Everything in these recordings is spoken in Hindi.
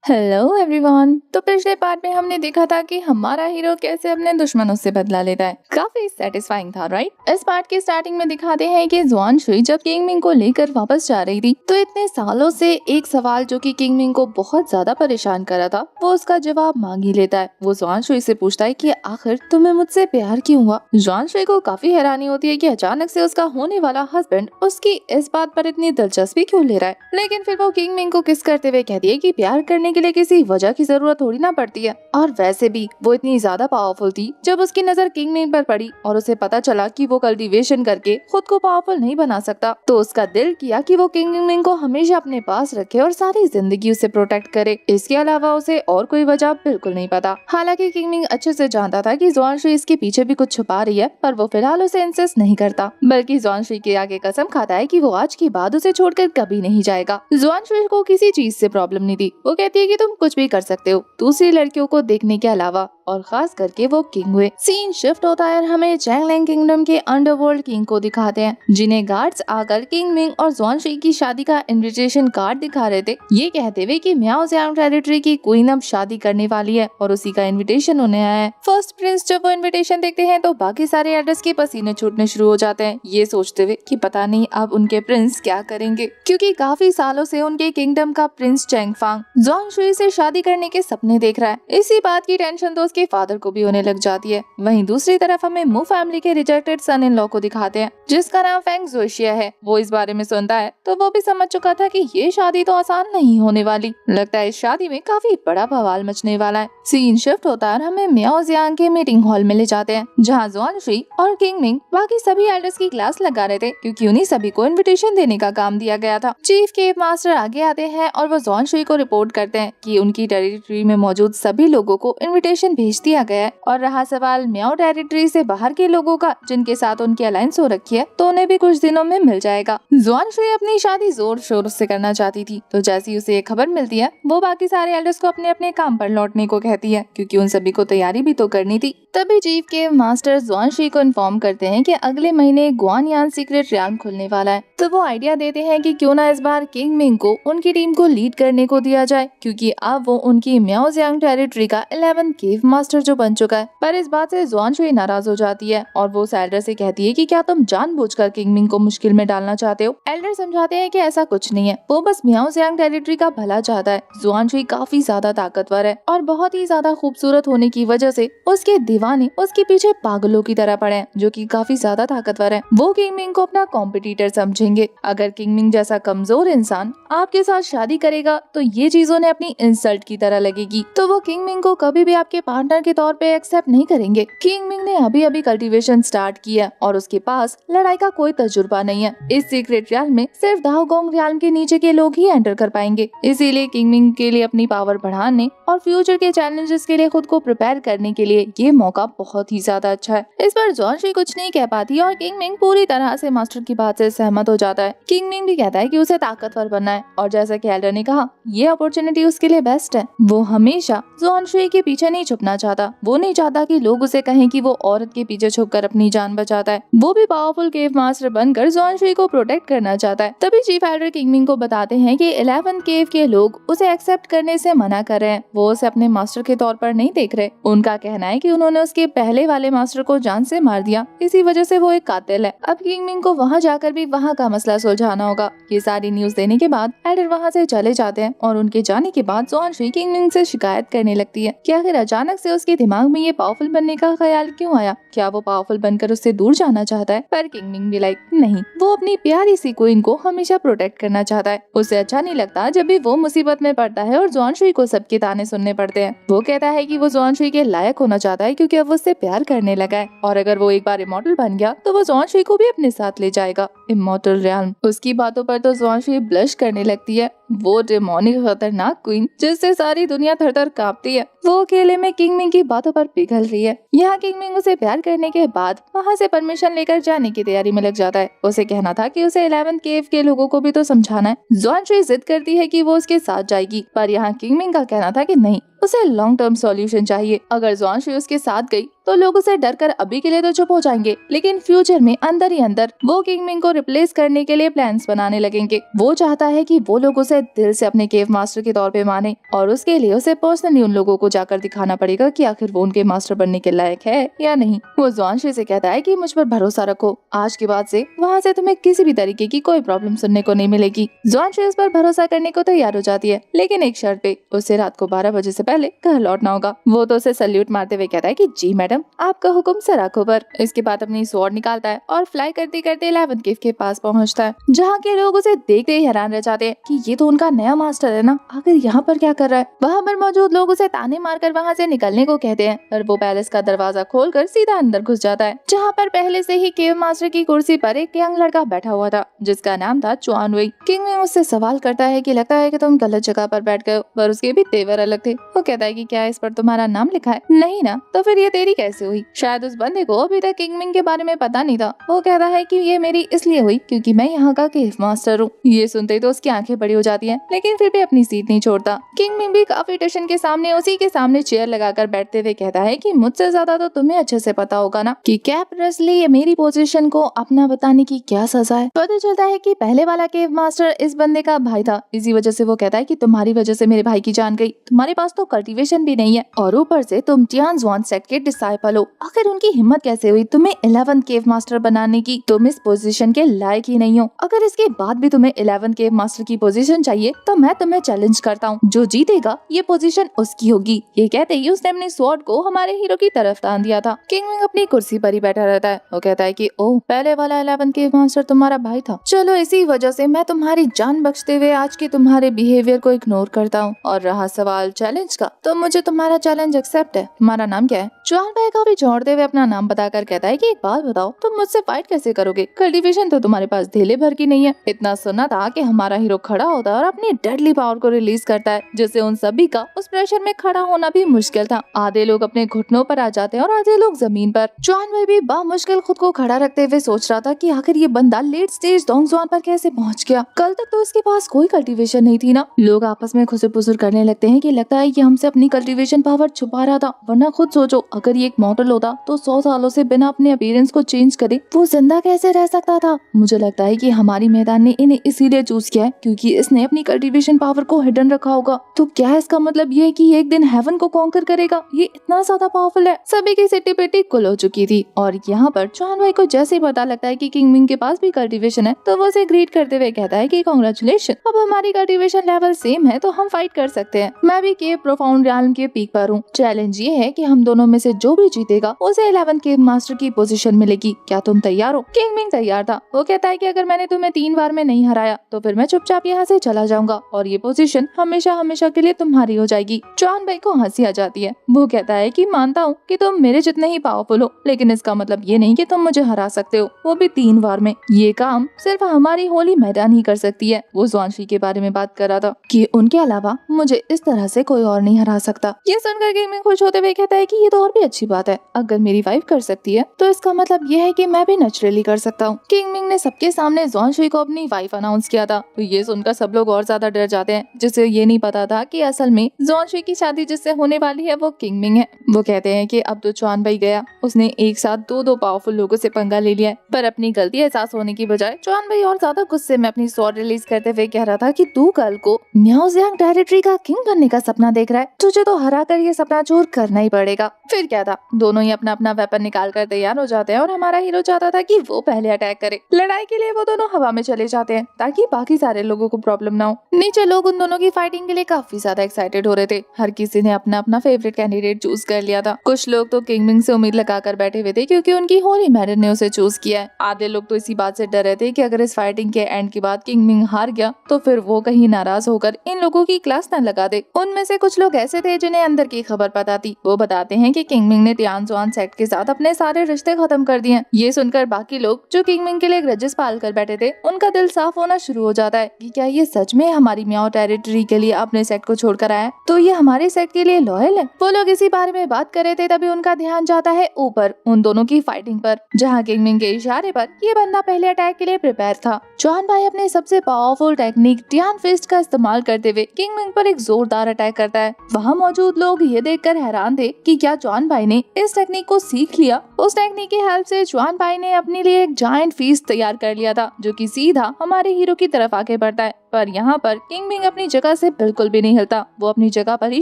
Hello everyone. तो पिछले पार्ट में हमने देखा था कि हमारा हीरो कैसे अपने दुश्मनों से बदला लेता है। काफी सेटिस्फाइंग था, राइट। इस पार्ट के स्टार्टिंग में दिखाते हैं कि जुआन शुई जब किंग मिंग को लेकर वापस जा रही थी तो इतने सालों से एक सवाल जो कि किंग मिंग को बहुत ज्यादा परेशान कर रहा था वो उसका जवाब मांग ही लेता है। वो जुआन शुई से पूछता है कि आखिर तुम्हें मुझसे प्यार क्यों हुआ। जुआन शुई को काफी हैरानी होती है कि अचानक से उसका होने वाला हस्बैंड उसकी इस बात पर इतनी दिलचस्पी क्यों ले रहा है। लेकिन फिर वो किंग मिंग को किस करते हुए कहती है कि प्यार करने के लिए किसी वजह की जरूरत थोड़ी ना पड़ती है। और वैसे भी वो इतनी ज्यादा पावरफुल थी जब उसकी नजर किंग मिंग पर पड़ी और उसे पता चला कि वो कल्टीवेशन करके खुद को पावरफुल नहीं बना सकता तो उसका दिल किया कि वो किंग मिंग को हमेशा अपने पास रखे और सारी जिंदगी उसे प्रोटेक्ट करे। इसके अलावा उसे और कोई वजह बिल्कुल नहीं पता। हालांकि किंग मिंग अच्छे से जानता था कि जुआन शुई इसके पीछे भी कुछ छुपा रही है, पर वो फिलहाल उसे इंसिस्ट नहीं करता, बल्कि जुआन शुई के आगे कसम खाता है कि वो आज के बाद उसे छोड़कर कभी नहीं जाएगा। जुआन शुई को किसी चीज से प्रॉब्लम नहीं थी। वो कहती है कि तुम कुछ भी कर सकते हो दूसरी लड़कियों को देखने के अलावा, और खास करके वो किंग हुए। सीन शिफ्ट होता है और हमें चैंगलैंग किंगडम के अंडरवर्ल्ड किंग को दिखाते हैं, जिन्हें गार्ड्स आकर किंग मिंग और जुआन शुई की शादी का इनविटेशन कार्ड दिखा रहे थे, ये कहते हुए कि म्याओजियांग टेरिटरी की क्वीन अब शादी करने वाली है और उसी का इनविटेशन होने आया है। फर्स्ट प्रिंस जब वो इनविटेशन देखते हैं तो बाकी सारे एल्डर्स के पसीने छूटने शुरू हो जाते हैं, ये सोचते हुए कि पता नहीं अब उनके प्रिंस क्या करेंगे, क्योंकि काफी सालों से उनके किंगडम का प्रिंस चैंगफांग जुआन शुई से शादी करने के सपने देख रहा है। इसी बात की टेंशन तो उसके फादर को भी होने लग जाती है। वहीं दूसरी तरफ हमें मू फैमिली के रिजेक्टेड सन इन लॉ को दिखाते हैं, जिसका नाम फेंग जोशिया है। वो इस बारे में सुनता है तो वो भी समझ चुका था कि ये शादी तो आसान नहीं होने वाली। लगता है इस शादी में काफी बड़ा बवाल मचने वाला है। सीन शिफ्ट होता है और हमें म्याओजियांग के मीटिंग हॉल में ले जाते हैं, जहाँ जुआन शुई और किंग मिंग बाकी सभी एल्डर्स की क्लास लगा रहे थे, क्योंकि उन्हीं सभी को इनविटेशन देने का काम दिया गया था। चीफ केव मास्टर आगे आते हैं और वो जुआन शुई को रिपोर्ट करते हैं कि उनकी टेरिटरी में मौजूद सभी लोगों को इनविटेशन भेज दिया गया है, और रहा सवाल म्याओ टेरिटरी से बाहर के लोगों का जिनके साथ उनकी अलायंस हो रखी है तो उन्हें भी कुछ दिनों में मिल जाएगा। जुआन शुई अपनी शादी जोर शोर से करना चाहती थी, तो जैसी उसे एक खबर मिलती है वो बाकी सारे एल्डर्स को अपने अपने काम पर लौटने को कहती है, क्योंकि उन सभी को तैयारी भी तो करनी थी। तभी चीफ के मास्टर जुआन शुई को इन्फॉर्म करते हैं कि अगले महीने गुआनयान सीक्रेट रियान खुलने वाला है, तो वो आइडिया देते हैं कि क्यों ना इस बार किंग मिंग को उनकी टीम को लीड करने को दिया जाए, क्योंकि अब वो उनकी म्याओजियांग टेरिटरी का 11 केव मास्टर जो बन चुका है। पर इस बात से जुआन शुई नाराज हो जाती है और वो उस एल्डर से कहती है कि क्या तुम जानबूझकर किंग मिंग को मुश्किल में डालना चाहते हो। एल्डर समझाते हैं कि ऐसा कुछ नहीं है, वो बस म्याओजियांग टेरिटरी का भला चाहता है। जुआन शुई काफी ज्यादा ताकतवर है और बहुत ही ज्यादा खूबसूरत होने की वजह से उसके दीवाने उसके पीछे पागलों की तरह पड़े हैं, जो कि काफी ज्यादा ताकतवर है। वो किंग मिंग को अपना कॉम्पिटिटर समझेंगे। अगर किंग मिंग जैसा कमजोर इंसान आपके साथ शादी करेगा तो ये चीज उन्हें अपनी इंसल्ट की तरह लगेगी, तो वो किंग मिंग को कभी भी आपके पार्टनर के तौर पे एक्सेप्ट नहीं करेंगे। किंग मिंग ने अभी अभी कल्टीवेशन स्टार्ट किया और उसके पास लड़ाई का कोई तजुर्बा नहीं है। इस सीक्रेट रियाल में सिर्फ दाओगोंग रियाल के नीचे के लोग ही एंटर कर पाएंगे, इसीलिए किंग मिंग के लिए अपनी पावर बढ़ाने और फ्यूचर के चैलेंजेस के लिए खुद को प्रिपेयर करने के लिए ये मौका बहुत ही ज्यादा अच्छा है। इस पर जुआन शुई कुछ नहीं कह पाती और किंग मिंग पूरी तरह से मास्टर की बात से सहमत हो जाता है। किंग मिंग भी कहता है कि उसे ताकतवर बनना है, और जैसा कि एल्डर ने कहा ये अपॉर्चुनिटी उसके लिए बेस्ट है। वो हमेशा जुआन शुई के पीछे नहीं छुपना चाहता। वो नहीं चाहता कि लोग उसे कहें कि वो औरत के पीछे छुपकर अपनी जान बचाता है। वो भी पावरफुल केव मास्टर बनकर जुआन शुई को प्रोटेक्ट करना चाहता है। तभी चीफ एल्डर किंग मिंग को बताते हैं कि 11 केव के लोग उसे एक्सेप्ट करने से मना कर रहे हैं। वो उसे अपने मास्टर के तौर पर नहीं देख रहे। उनका कहना है कि उन्होंने उसके पहले वाले मास्टर को जान से मार दिया, इसी वजह से वो एक कातिल है। अब किंग मिंग को वहाँ जाकर भी वहाँ का मसला सुलझाना होगा। ये सारी न्यूज देने के बाद एल्डर वहाँ से चले जाते हैं और उनके जाने के बाद जुआन शुई किंग मिंग से शिकायत करने लगती है कि आखिर अचानक से उसके दिमाग में ये पावरफुल बनने का ख्याल क्यों आया। क्या वो पावरफुल बनकर उससे दूर जाना चाहता है? पर किंग मिंग भी लाइक नहीं, वो अपनी प्यारी सी क्वीन को हमेशा प्रोटेक्ट करना चाहता है। उसे अच्छा नहीं लगता जब भी वो मुसीबत में पड़ता है और जुआन शुई को सबके ताने सुनने पड़ते हैं। वो कहता है कि वो जुआन शुई के लायक होना चाहता है, क्योंकि अब वो उससे प्यार करने लगा है, और अगर वो एक बार इमॉर्टल बन गया तो वो जुआन शुई को भी अपने साथ ले जाएगा इमॉर्टल रियाल्म। उसकी बातों पर तो जुआन शुई ब्लश करने लगती है। वो डेमोनिक खतरनाक क्वीन जिससे सारी दुनिया थर-थर कांपती है, वो अकेले में किंग मिंग की बातों पर पिघल रही है। यहाँ किंग मिंग उसे प्यार करने के बाद वहाँ से परमिशन लेकर जाने की तैयारी में लग जाता है। उसे कहना था कि उसे 11 केव के लोगों को भी तो समझाना है। जुआन शुई जिद करती है कि वो उसके साथ जाएगी, पर यहाँ किंग मिंग का कहना था कि नहीं, उसे लॉन्ग टर्म सॉल्यूशन चाहिए। अगर ज़ुआनशुई उसके साथ गई तो लोग उसे डर कर अभी के लिए तो चुप हो जाएंगे, लेकिन फ्यूचर में अंदर ही अंदर वो किंग मिंग को रिप्लेस करने के लिए प्लान्स बनाने लगेंगे। वो चाहता है कि वो लोग उसे दिल से अपने केव मास्टर के तौर पे माने, और उसके लिए उसे पर्सनली उन लोगों को जाकर दिखाना पड़ेगा कि आखिर वो उनके मास्टर बनने के लायक है या नहीं। वो ज़ुआनशुई से कहता है कि मुझ पर भरोसा रखो, आज के बाद से वहाँ से तुम्हें किसी भी तरीके की कोई प्रॉब्लम सुनने को नहीं मिलेगी। ज़ुआनशुई उस पर भरोसा करने को तैयार हो जाती है, लेकिन एक शर्त पे, उसे रात को 12 बजे से पहले घर लौटना होगा। वो तो उसे सल्यूट मारते हुए कहता है कि जी मैडम, आपका हुक्म सर आंखों पर। इसके बाद अपनी स्वॉर्ड निकालता है और फ्लाई करते करते 11 केव के पास पहुंचता है, जहाँ के लोग उसे देखते ही हैरान रह जाते हैं कि ये तो उनका नया मास्टर है ना, आखिर यहाँ पर क्या कर रहा है। वहाँ पर मौजूद लोग उसे ताने मारकर वहाँ से निकलने को कहते हैं, पर वो पैलेस का दरवाजा खोलकर सीधा अंदर घुस जाता है, जहाँ पर पहले से ही केव मास्टर की कुर्सी पर एक यंग लड़का बैठा हुआ था, जिसका नाम था चुआन वेई। किंग मिंग उससे सवाल करता है कि लगता है कि तुम गलत जगह पर बैठ गए हो, पर उसके भी तेवर अलग थे। वो कहता है कि क्या इस पर तुम्हारा नाम लिखा है? नहीं ना, तो फिर ये तेरी कैसे हुई? शायद उस बंदे को अभी तक किंग मिंग के बारे में पता नहीं था। वो कहता है कि ये मेरी इसलिए हुई क्योंकि मैं यहाँ का केव मास्टर हूँ। ये सुनते ही तो उसकी आंखें बड़ी हो जाती हैं, लेकिन फिर भी अपनी सीट नहीं छोड़ता। किंग मिंग भी काफी टेंशन के सामने उसी के सामने चेयर लगाकर बैठते हुए कहता है कि मुझसे ज्यादा तो तुम्हें अच्छे से पता होगा ना कि कैप रसली मेरी पोजीशन को अपना बताने की क्या सजा है। पता चलता है कि पहले वाला केव मास्टर इस बंदे का भाई था। इसी वजह से वो कहता है कि तुम्हारी वजह से मेरे भाई की जान गई, तुम्हारे पास तो कल्टीवेशन भी नहीं है, और ऊपर से तुम टियान ज़ुआन सेट के डिसाइपल हो। आखिर उनकी हिम्मत कैसे हुई तुम्हें 11 केव मास्टर बनाने की? तुम इस पोजीशन के लायक ही नहीं हो। अगर इसके बाद भी तुम्हें 11 केव मास्टर की पोजीशन चाहिए तो मैं तुम्हें चैलेंज करता हूँ, जो जीतेगा ये पोजीशन उसकी होगी। ये कहते ही उसने अपने स्वॉर्ड को हमारे हीरो की तरफ तान दिया था। किंग मिंग अपनी कुर्सी पर ही बैठा रहता है। वो कहता है कि ओह, पहले वाला 11 केव मास्टर तुम्हारा भाई था। चलो, इसी वजह से मैं तुम्हारी जान बख्शते हुए आज के तुम्हारे बिहेवियर को इग्नोर करता हूँ। और रहा सवाल चैलेंज का, तो मुझे तुम्हारा चैलेंज एक्सेप्ट है। तुम्हारा नाम क्या है? चुआन भाई काफी छोड़ते हुए अपना नाम बताकर कहता है कि एक बात बताओ, तुम मुझसे फाइट कैसे करोगे? कल्टीवेशन तो तुम्हारे पास धेले भर की नहीं है। इतना सुना था कि हमारा हीरो खड़ा होता है और अपनी डेडली पावर को रिलीज करता है, जिससे उन सभी का उस प्रेशर में खड़ा होना भी मुश्किल था। आधे लोग अपने घुटनों पर आ जाते हैं और आधे लोग जमीन पर। चुआन भाई भी बामुश्किल खुद को खड़ा रखते हुए सोच रहा था कि आखिर ये बंदा लेट स्टेज डोंगजुआन पर कैसे पहुंच गया। कल तक तो इसके पास कोई कल्टीवेशन नहीं थी ना। लोग आपस में खुसर-पुसर करने लगते हैं कि लगता है कि हमसे अपनी कल्टीवेशन पावर छुपा रहा था, वरना खुद सोचो, अगर ये एक मॉडल होता तो 100 सालों से बिना अपने अपीयरेंस को चेंज करे वो जिंदा कैसे रह सकता था। मुझे लगता है कि हमारी मैदान ने इन्हें इसीलिए चूज किया है क्योंकि इसने अपनी कल्टीवेशन पावर को हिडन रखा होगा। तो क्या इसका मतलब ये है कि एक दिन हेवन को कॉन्कर करेगा? ये इतना ज्यादा पावरफुल है। सभी की सिटी पिटी कुल हो चुकी थी, और यहाँ पर चुआन भाई को जैसे ही पता लगता है कि किंग मिंग के पास भी कल्टीवेशन है, तो वो उसे ग्रीट करते हुए कहता है कि कांग्रेचुलेशन, अब हमारी कल्टीवेशन लेवल सेम है तो हम फाइट कर सकते हैं। मैं भी केव प्रोफाउंड रियल्म के पीक पर हूँ। चैलेंज ये है कि हम दोनों में से जो भी जीतेगा उसे 11 केव मास्टर की पोजीशन मिलेगी। क्या तुम तैयार हो? किंग मिंग तैयार था। वो कहता है कि अगर मैंने तुम्हें 3 बार में नहीं हराया तो फिर मैं चुपचाप यहाँ से चला जाऊंगा और ये पोजीशन हमेशा हमेशा के लिए तुम्हारी हो जाएगी। चुआन भाई को हंसी आ जाती है। वो कहता है कि मानता हूँ कि तुम मेरे जितने ही पावरफुल हो, लेकिन इसका मतलब ये नहीं कि तुम मुझे हरा सकते हो, वो भी 3 बार में। ये काम सिर्फ हमारी होली मैदान ही कर सकती है। वो ज़ुआनशी के बारे में बात कर रहा था कि उनके अलावा मुझे इस तरह से कोई और नहीं हरा सकता। ये सुनकर किंग मिंग खुश होते हुए कहता है कि ये तो और भी अच्छी बात है, अगर मेरी वाइफ कर सकती है तो इसका मतलब ये है कि मैं भी नेचुरली कर सकता हूँ। किंग मिंग ने सबके सामने ज़ुआनशी को अपनी वाइफ अनाउंस किया था, तो ये सुनकर सब लोग और ज्यादा डर जाते हैं, जिसे ये नहीं पता था कि असल में ज़ुआनशी की शादी जिससे होने वाली है वो किंग मिंग है। वो कहते हैं कि अब तो चुआन भाई गया, उसने एक साथ दो पावरफुल लोगों से पंगा ले लिया है, पर अपनी गलती एहसास होने की बजाय चुआन भाई और ज्यादा गुस्से में अपनी स्वॉर्ड रिलीज करते हुए कह रहा था कि तू कल को म्याओजियांग टेरिटरी का किंग बनने का सपना देख रहा है, तुझे तो हरा कर ये सपना चूर करना ही पड़ेगा। फिर क्या था, दोनों ही अपना अपना वेपन निकाल कर तैयार हो जाते हैं और हमारा हीरो चाहता था कि वो पहले अटैक करे। लड़ाई के लिए वो दोनों हवा में चले जाते हैं ताकि बाकी सारे लोगों को प्रॉब्लम ना हो। नीचे लोग उन दोनों की फाइटिंग के लिए काफी ज्यादा एक्साइटेड हो रहे थे। हर किसी ने अपना अपना फेवरेट कैंडिडेट चूज कर लिया था। कुछ लोग तो किंग मिंग से उम्मीद लगाकर बैठे हुए थे क्योंकि उनकी होली मैडम ने उसे चूज किया है। आधे लोग तो इसी बात से डर रहे थे कि अगर इस फाइटिंग के एंड के बाद किंग मिंग हार गया तो फिर वो कहीं नाराज होकर इन लोगों की क्लास न लगा दे। उनमें से कुछ लोग ऐसे थे जिन्हें अंदर की खबर पता थी। वो बताते हैं कि किंगमिंग ने तियान जुआन सेट के साथ अपने सारे रिश्ते खत्म कर दिए। ये सुनकर बाकी लोग जो किंगमिंग के लिए ग्रजेस पाल कर बैठे थे, उनका दिल साफ होना शुरू हो जाता है कि क्या ये सच में हमारी म्याओ टेरिटरी के लिए अपने सेट को छोड़कर आया, तो ये हमारे सेट के लिए लॉयल है। वो लोग इसी बारे में बात कर रहे थे, तभी उनका ध्यान जाता है ऊपर उन दोनों की फाइटिंग पर, जहाँ किंगमिंग के इशारे पर ये बंदा पहले अटैक के लिए प्रिपेयर था। जुआन भाई अपने सबसे पावरफुल टेक्निक टियान फिस्ट का इस्तेमाल करते हुए किंगमिंग पर एक जोरदार अटैक करता है। वहाँ मौजूद लोग ये देखकर हैरान थे कि क्या जुआन भाई ने इस टेक्निक को सीख लिया। उस टेक्निक की हेल्प से जुआन भाई ने अपने लिए एक जायंट फीस्ट तैयार कर लिया था, जो कि सीधा हमारे हीरो की तरफ आके बढ़ता है। पर यहाँ पर किंगमिंग अपनी जगह से बिल्कुल भी नहीं हिलता, वो अपनी जगह पर ही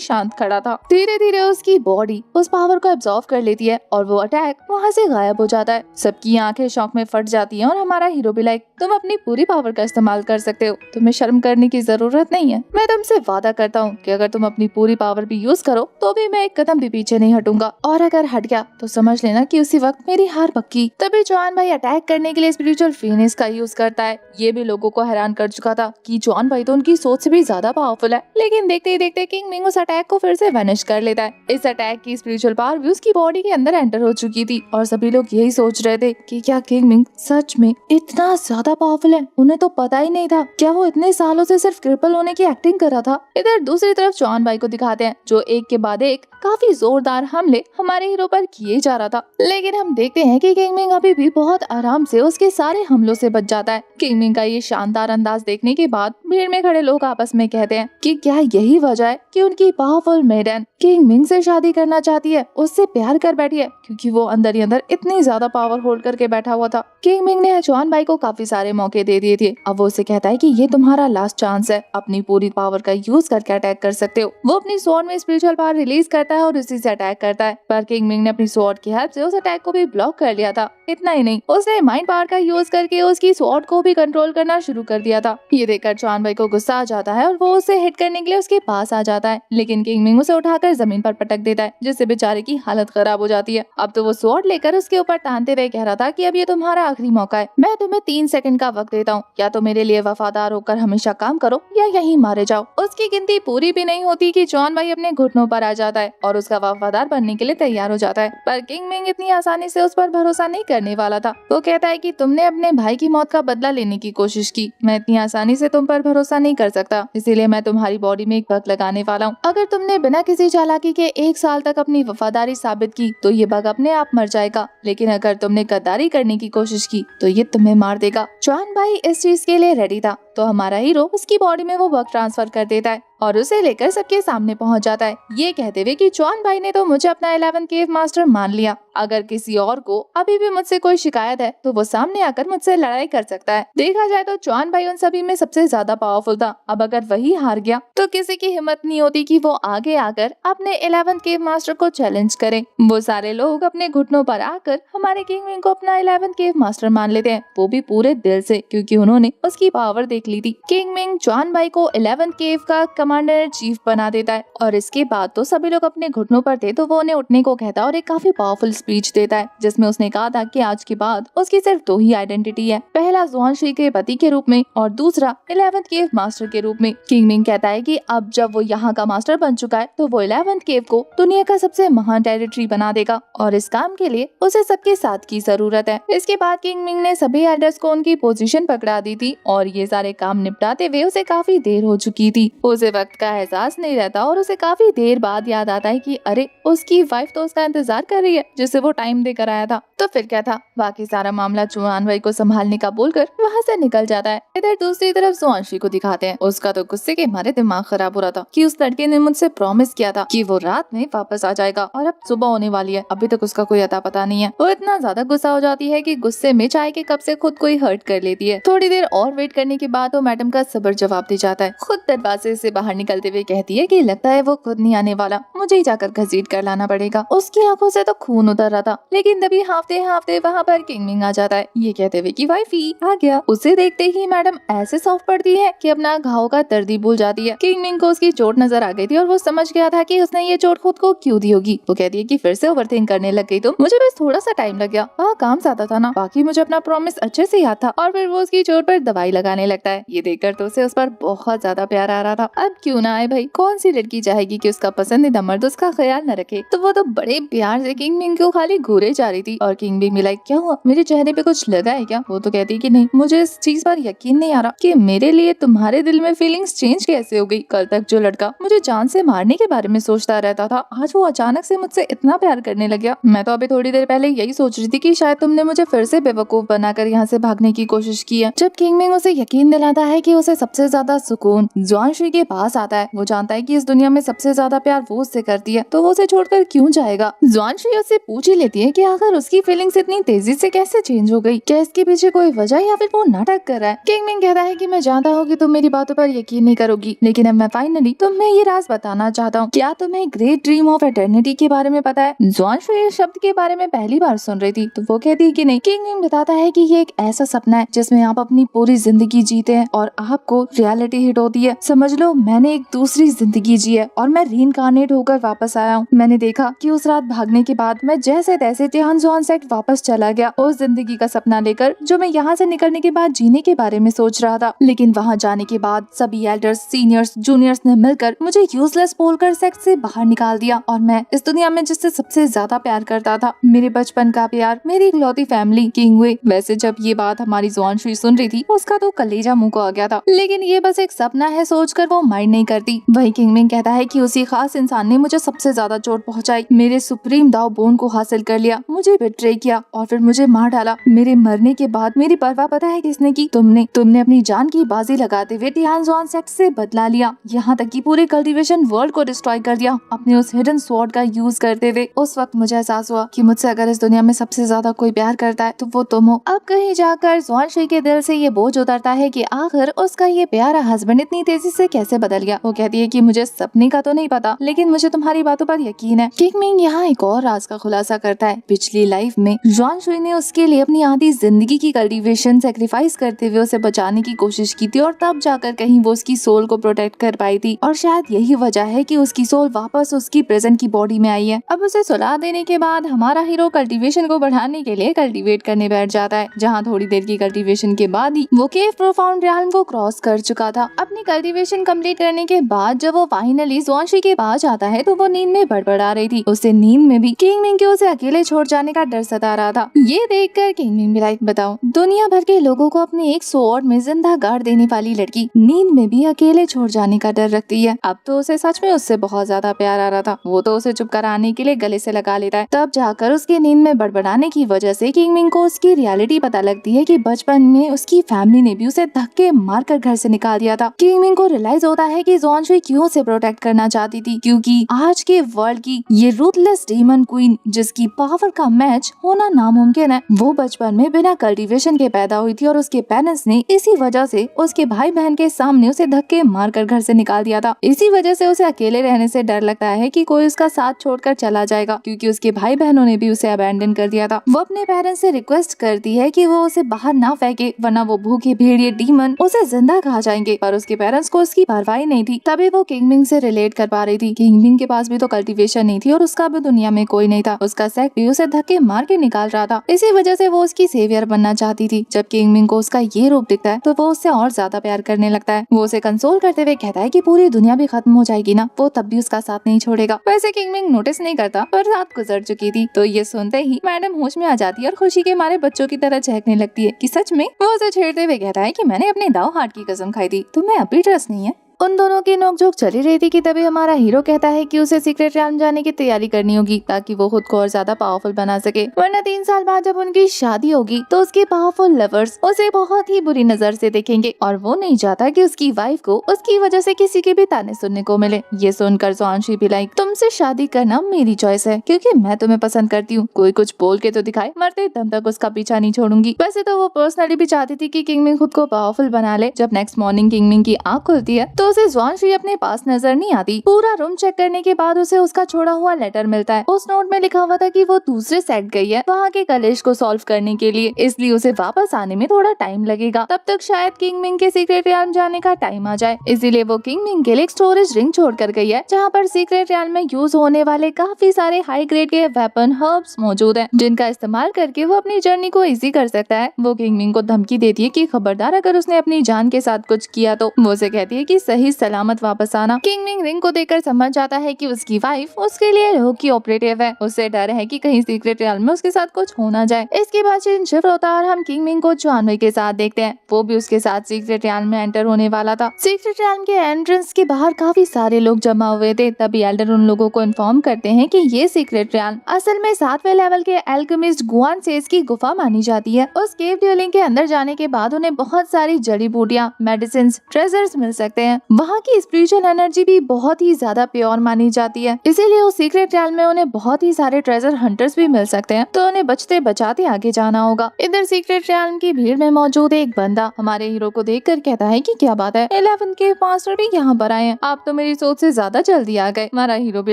शांत खड़ा था। धीरे धीरे उसकी बॉडी उस पावर को एब्जॉर्ब कर लेती है और वो अटैक वहाँ से गायब हो जाता है। सबकी आंखें शौक में फट जाती हैं और हमारा हीरो भी लाइक, तुम अपनी पूरी पावर का इस्तेमाल कर सकते हो, तुम्हें शर्म करने की जरूरत नहीं है। मैं तुमसे वादा करता हूँ कि अगर तुम अपनी पूरी पावर भी यूज करो तो भी मैं एक कदम भी पीछे नहीं हटूंगा, और अगर हट गया तो समझ लेना कि उसी वक्त मेरी हार पक्की। तभी जुआन भाई अटैक करने के लिए स्पिरिचुअल फिनिश का यूज करता है। ये भी लोगों को हैरान कर चुका था कि जुआन भाई तो उनकी सोच से भी ज्यादा पावरफुल है, लेकिन देखते ही देखते किंगमिंग उस अटैक को फिर से वैनिश कर लेता है। इस अटैक की स्पिरिचुअल पावर भी उसकी बॉडी के अंदर एंटर हो चुकी थी और सभी लोग यही सोच रहे थे कि क्या किंगमिंग सच में इतना ज्यादा पावरफुल है। उन्हें तो पता ही नहीं था, क्या वो इतने सालों से सिर्फ क्रिपल होने की एक्टिंग कर रहा था। इधर दूसरी तरफ जुआन भाई को दिखाते हैं, जो एक के बाद एक काफी जोरदार हमले हमारे हीरो पर किए जा रहा था, लेकिन हम देखते हैं कि किंगमिंग अभी भी बहुत आराम से उसके सारे हमलों से बच जाता है। किंगमिंग का ये शानदार अंदाज देखने के बाद भीड़ में खड़े लोग आपस में कहते हैं कि क्या यही वजह है कि उनकी पावरफुल मेडन किंगमिंग से शादी करना चाहती है, उससे प्यार कर बैठी है, क्योंकि वो अंदर ही अंदर इतनी ज्यादा पावर होल्ड करके बैठा हुआ था। किंगमिंग ने जुआन भाई को काफी सारे मौके दे दिए थे। अब वो उसे कहता है कि ये तुम्हारा लास्ट चांस है, अपनी पूरी पावर का यूज करके अटैक कर सकते हो। वो अपनी स्वॉर्ड में स्पिरिचुअल पावर रिलीज करता है और उसी से अटैक करता है, पर किंगमिंग ने अपनी स्वॉर्ड की हेल्प से उस अटैक को भी ब्लॉक कर लिया था। इतना ही नहीं, उसने माइंड पावर का यूज करके उसकी स्वॉर्ड को भी कंट्रोल करना शुरू कर दिया था। ये देखकर जुआन भाई को गुस्सा आ जाता है और वो उसे हिट करने के लिए उसके पास आ जाता है, लेकिन किंगमिंग उसे उठाकर जमीन पर पटक देता है, जिससे बेचारे की हालत खराब हो जाती है। अब तो वो स्वॉर्ड लेकर उसके ऊपर तानते हुए कह रहा था कि अब ये तुम्हारा आखिरी मौका है, मैं तुम्हें 3 सेकंड का वक्त देता हूँ, या तो मेरे लिए वफादार होकर हमेशा काम करो या यहीं मारे जाओ। उसकी गिनती पूरी भी नहीं होती कि जुआन भाई अपने घुटनों पर आ जाता है और उसका वफादार बनने के लिए तैयार हो जाता है। पर किंगमिंग इतनी आसानी से उस पर भरोसा नहीं करने वाला था। वो कहता है कि तुमने अपने भाई की मौत का बदला लेने की कोशिश की, मैं इतनी आसानी से तुम पर भरोसा नहीं कर सकता, इसीलिए मैं तुम्हारी बॉडी में एक बग लगाने वाला हूँ। अगर तुमने बिना किसी चालाकी के 1 साल तक अपनी वफादारी साबित की तो ये बग अपने आप मर जाएगा, लेकिन अगर तुमने गद्दारी करने की कोशिश की तो ये तुम्हें मार देगा। जुआन भाई इस चीज के लिए रेडी था, तो हमारा हीरो उसकी बॉडी में वो बग ट्रांसफर कर देता है और उसे लेकर सबके सामने पहुंच जाता है, ये कहते हुए कि जुआन भाई ने तो मुझे अपना 11 केव मास्टर मान लिया, अगर किसी और को अभी भी मुझसे कोई शिकायत है तो वो सामने आकर मुझसे लड़ाई कर सकता है। देखा जाए तो जुआन भाई उन सभी में सबसे ज्यादा पावरफुल था। अब अगर वही हार गया तो किसी की हिम्मत नहीं होती कि वो आगे आकर अपने 11 केव मास्टर को चैलेंज करे। वो सारे लोग अपने घुटनों पर आकर हमारे किंगमिंग को अपना 11 केव मास्टर मान लेते हैं, वो भी पूरे दिल से, क्योंकि उन्होंने उसकी पावर देख ली थी। किंगमिंग जुआन भाई को 11 केव का कमांडर चीफ बना देता है और इसके बाद तो सभी लोग अपने घुटनों पर थे, तो वो उन्हें उठने को कहता है और एक काफी पावरफुल स्पीच देता है, जिसमें उसने कहा था कि आज के बाद उसकी सिर्फ 2 ही आइडेंटिटी है, पहला जुआनशी के पति के रूप में और दूसरा 11 केव मास्टर के रूप में। किंगमिंग कहता है कि अब जब वो यहाँ का मास्टर बन चुका है तो वो 11 केव को दुनिया का सबसे महान टेरिटरी बना देगा और इस काम के लिए उसे सबके साथ की जरूरत है। इसके बाद किंगमिंग ने सभी एल्डर्स को उनकी पोजीशन पकड़ा दी थी और ये सारे काम निपटाते हुए उसे काफी देर हो चुकी थी। उसे वक्त का एहसास नहीं रहता और उसे काफी देर बाद याद आता है कि अरे उसकी वाइफ तो उसका इंतजार कर रही है जिसे वो टाइम देकर आया था। तो फिर क्या था, बाकी सारा मामला जुआन भाई को संभालने का बोलकर वहाँ से निकल जाता है। इधर दूसरी तरफ जुआनशी को दिखाते हैं, उसका तो गुस्से के मारे दिमाग खराब हो रहा था कि उस लड़के ने मुझसे प्रॉमिस किया था कि वो रात में वापस आ जाएगा और अब सुबह होने वाली है, अभी तक उसका कोई अता पता नहीं है। वो इतना ज्यादा गुस्सा हो जाती है कि गुस्से में चाय के कप से खुद को ही हर्ट कर लेती है। थोड़ी देर और वेट करने के बाद वो मैडम का सब्र जवाब दे जाता है। खुद दरवाजे से बाहर निकलते हुए कहती है कि लगता है वो खुद नहीं आने वाला, मुझे ही जाकर घसीट कर लाना पड़ेगा। उसकी आंखों से तो खून उतर रहा था, लेकिन तभी हाफते हाफते वहाँ पर किंगमिंग आ जाता है, ये कहते हुए कि वाइफी आ गया। उसे देखते ही मैडम ऐसे सॉफ्ट पड़ती है कि अपना घाव का दर्द ही भूल जाती है। किंगमिंग को उसकी चोट नजर आ गई थी और वो समझ गया था कि उसने ये चोट खुद को क्यों दी होगी। वो कहती है कि फिर से ओवरथिंक करने लग गई, तो मुझे बस थोड़ा सा टाइम लग गया, काम ज्यादा था ना, बाकी मुझे अपना प्रॉमिस अच्छे से याद था। और फिर वो उसकी चोट पर दवाई लगाने लगता लगता है। ये देखकर तो उसे उस पर बहुत ज्यादा प्यार आ रहा था। अब क्यों ना आए भाई, कौन सी लड़की चाहेगी कि उसका पसंदीदा मर्द उसका ख्याल न रखे। तो वो तो बड़े प्यार से किंग मिंग को खाली घूरे जा रही थी और किंग मिंग भी लाइक, क्या हुआ, मेरे चेहरे पे कुछ लगा है क्या? वो तो कहती कि नहीं, मुझे इस चीज पर यकीन नहीं आ रहा कि मेरे लिए तुम्हारे दिल में फीलिंग्स चेंज कैसे हो गई। कल तक जो लड़का मुझे जान से मारने के बारे में सोचता रहता था, आज वो अचानक से मुझसे इतना प्यार करने लग गया। मैं तो अभी थोड़ी देर पहले यही सोच रही थी कि शायद तुमने मुझे फिर से बेवकूफ बनाकर यहाँ से भागने की कोशिश की है। जब किंग मिंग उसे यकीन दिलाता है कि उसे सबसे ज्यादा सुकून जुआन शुई के पास आता है, वो जानता है कि इस दुनिया में सबसे ज्यादा प्यार वो उससे करती है, तो वो उसे छोड़कर क्यों जाएगा। जुआन शुई उससे पूछ ही लेती है कि आखिर उसकी फीलिंग्स इतनी तेजी से कैसे चेंज हो गई, क्या इसके पीछे कोई वजह या फिर वो नाटक कर रहा है। किंग मिंग कहता है कि मैं जानता हूँ कि तुम मेरी बातों पर यकीन नहीं करोगी, लेकिन अब मैं फाइनली तुम्हें ये राज बताना चाहता हूँ। क्या तुम्हें ग्रेट ड्रीम ऑफ एटर्निटी के बारे में पता है? जुआन शुई इस शब्द के बारे में पहली बार सुन रही थी, तो वो कहती है कि नहीं। किंग मिंग बताता है कि ये एक ऐसा सपना है जिसमें आप अपनी पूरी जिंदगी जीते हैं और आपको रियलिटी हिट होती है। समझ लो मैंने एक दूसरी जिंदगी जी है और मैं रीइंकार्नेट होकर वापस आया हूँ। मैंने देखा कि उस रात भागने के बाद मैं जैसे तैसे तिहानजुआन सेक्ट वापस चला गया, उस जिंदगी का सपना लेकर जो मैं यहाँ से निकलने के बाद जीने के बारे में सोच रहा था। लेकिन वहाँ जाने के बाद सभी एल्डर्स, सीनियर्स, जूनियर्स ने मिलकर मुझे यूजलेस बोलकर सेक्ट से बाहर निकाल दिया और मैं इस दुनिया में जिससे सबसे ज्यादा प्यार करता था, मेरे बचपन का प्यार, मेरी इकलौती फैमिली किंग हुए। वैसे जब ये बात हमारी जुआन शुई सुन रही थी, उसका तो कलेजा मुंह को आ गया था, लेकिन ये बस एक सपना है सोचकर वो माइंड नहीं करती। वही किंग मिंग कहता है कि उसी खास इंसान ने मुझे सबसे ज्यादा चोट पहुंचाई, मेरे सुप्रीम दाव बोन को हासिल कर लिया, मुझे बिट्रे किया और फिर मुझे मार डाला। मेरे मरने के बाद मेरी परवाह पता है किसने की? तुमने अपनी जान की बाजी लगाते हुए तिहानजुआन सेक्ट से बदला लिया, यहाँ तक कि पूरे कल्टीवेशन वर्ल्ड को डिस्ट्रॉय कर दिया अपने उस हिडन स्वॉर्ड का यूज करते हुए। उस वक्त मुझे एहसास हुआ कि मुझसे अगर इस दुनिया में सबसे ज्यादा कोई प्यार करता है तो वो तुम हो। अब कहीं जाकर जुआन शुई के दिल से ये बोझ उतरता है कि आखिर उसका ये प्यारा हस्बैंड इतनी तेजी से कैसे बदल गया। वो कहती है कि मुझे सपने का तो नहीं पता, लेकिन मुझे तुम्हारी बातों पर यकीन है। किंग मिंग यहाँ एक और राज का खुलासा करता है। पिछली लाइफ में जुआन शुई ने उसके लिए अपनी आधी जिंदगी की कल्टीवेशन सेक्रीफाइस करते हुए उसे बचाने की कोशिश की थी और तब जाकर कहीं वो उसकी सोल को प्रोटेक्ट कर पाई थी, और शायद यही वजह है कि उसकी सोल वापस उसकी प्रेजेंट की बॉडी में आई है। अब उसे सुला देने के बाद हमारा हीरो कल्टीवेशन को बढ़ाने के लिए कल्टीवेट करने बैठ जाता है, जहाँ थोड़ी देर की कल्टीवेशन के बाद ही वो केव प्रोफाउंड रियल्म को क्रॉस कर चुका था। अपनी कल्टीवेशन कंप्लीट करने के बाद जब वो फाइनली जुआन शुई के पास आता है तो वो नींद में बड़बड़ा रही थी। उसे नींद में भी किंग मिंग के उसे अकेले छोड़ जाने का डर सता रहा था। ये देखकर किंग मिंग भी लाइक, बताओ, दुनिया भर के लोगों को अपने एक स्वॉर्ड में जिंदा गाड़ देने वाली लड़की नींद में भी अकेले छोड़ जाने का डर रखती है। अब तो उसे सच में उससे बहुत ज्यादा प्यार आ रहा था। वो तो उसे चुप कराने के लिए गले से लगा लेता है। तब जाकर उसकी नींद में बड़बड़ाने की वजह से किंग मिंग को उसकी रियलिटी पता लगती है कि बचपन में उसकी फैमिली ने भी उसे धक्के मारकर घर से निकाल दिया था। किंग मिंग को रियलाइज होता है कि जुआन शुई क्यों उसे प्रोटेक्ट करना चाहती थी, क्योंकि आज के वर्ल्ड की ये रूथलेस डीमन क्वीन जिसकी पावर का मैच होना नामुमकिन है, वो बचपन में बिना कल्टीवेशन के पैदा हुई थी और उसके पेरेंट्स ने इसी वजह से उसके भाई बहन के सामने उसे धक्के मारकर घर से निकाल दिया था। इसी वजह से उसे अकेले रहने से डर लगता है कि कोई उसका साथ छोड़कर चला जाएगा, क्योंकि उसके भाई बहनों ने भी उसे अबैंडन कर दिया था। वो अपने पेरेंट्स से रिक्वेस्ट करती है कि वो उसे बाहर ना फेंके, वरना वो भूखे भेड़िए डीमन उसे जिंदा खा जाएंगे, पर उसके पेरेंट्स को उसकी परवाह नहीं थी। तभी वो किंग मिंग से रिलेट कर पा रही थी। किंग मिंग के पास भी तो कल्टीवेशन नहीं थी और उसका भी दुनिया में कोई नहीं था। उसका सेक्ट भी उसे धक्के मार के निकाल रहा था। इसी वजह से वो उसकी सेवियर बनना चाहती थी। जब किंग मिंग को उसका ये रूप दिखता है तो वो उससे और ज्यादा प्यार करने लगता है। वो उसे कंसोल करते हुए कहता है कि पूरी दुनिया भी खत्म हो जाएगी ना, वो तब भी उसका साथ नहीं छोड़ेगा। वैसे किंग मिंग नोटिस नहीं करता, पर रात गुजर चुकी थी, तो ये सुनते ही मैडम होश में आ जाती है और खुशी के मारे बच्चों की तरह चहकने लगती है कि सच में। वो उसे छेड़ते हुए कहता है कि मैंने अपने दाव हार्ट की कसम खाई थी, तुम्हें अब भी ट्रस्ट नहीं है। उन दोनों की नोकझोंक चली रही थी कि तभी हमारा हीरो कहता है कि उसे सीक्रेट रियल्म जाने की तैयारी करनी होगी ताकि वो खुद को और ज्यादा पावरफुल बना सके, वरना 3 साल बाद जब उनकी शादी होगी तो उसके पावरफुल लवर्स उसे बहुत ही बुरी नजर से देखेंगे और वो नहीं चाहता कि उसकी वाइफ को उसकी वजह से किसी के भी ताने सुनने को मिले। ये सुनकर जुआन शुई भी लाइक, तुमसे शादी करना मेरी चॉइस है क्योंकि मैं तुम्हें पसंद करती हूँ, कोई कुछ बोल के तो दिखाए, मरते दम तक उसका पीछा नहीं छोड़ूंगी। वैसे तो वो पर्सनली भी चाहती थी कि किंग मिंग खुद को पावरफुल बना ले। जब नेक्स्ट मॉर्निंग किंग मिंग की आँख खुलती है तो उसे जुआन शुई अपने पास नजर नहीं आती। पूरा रूम चेक करने के बाद उसे उसका छोड़ा हुआ लेटर मिलता है। उस नोट में लिखा हुआ था कि वो दूसरे सेट गई है वहाँ के कलेश को सॉल्व करने के लिए, इसलिए उसे वापस आने में थोड़ा टाइम लगेगा। तब तक शायद किंग मिंग के सीक्रेट रियल्म जाने का टाइम आ जाए, इसीलिए वो किंग मिंग के लिए एक स्टोरेज रिंग छोड़ कर गई है जहाँ पर सीक्रेट रियल्म में यूज होने वाले काफी सारे हाई ग्रेड के वेपन हर्ब्स मौजूद हैं, जिनका इस्तेमाल करके वो अपनी जर्नी को इजी कर सकता है। वो किंग मिंग को धमकी देती है कि खबरदार अगर उसने अपनी जान के साथ कुछ किया तो वो उसे कहती है कि सही सलामत वापस आना। किंग मिंग रिंग को देखकर समझ जाता है कि उसकी वाइफ उसके लिए लो की ऑपरेटिव है। उससे डर है कि कहीं सीक्रेट रियल में उसके साथ कुछ हो ना जाए। इसके बाद शिफ्ट होता है और हम किंग मिंग को जानवी के साथ देखते हैं। वो भी उसके साथ सीक्रेट रियल में एंटर होने वाला था। सीक्रेट रियल के एंट्रेंस के बाहर काफी सारे लोग जमा हुए थे। तभी एल्डर उन लोगों को इन्फॉर्म करते हैं कि ये सीक्रेट रियल असल में 7वें लेवल के एल्केमिस्ट गुआन सेज की गुफा मानी जाती है। उस केव ड्वेलिंग के अंदर जाने के बाद उन्हें बहुत सारी जड़ी बूटियां, मेडिसिन, ट्रेजर्स मिल सकते हैं। वहाँ की स्पिरिचुअल एनर्जी भी बहुत ही ज्यादा प्योर मानी जाती है, इसीलिए उस सीक्रेट रियल में उन्हें बहुत ही सारे ट्रेजर हंटर्स भी मिल सकते हैं। तो उन्हें बचते बचाते आगे जाना होगा। इधर सीक्रेट रियल की भीड़ में मौजूद एक बंदा हमारे हीरो को देखकर कहता है कि क्या बात है, 11 के मास्टर भी यहाँ पर आए हैं। आप तो मेरी सोच से ज्यादा जल्दी आ गए। हमारा हीरो भी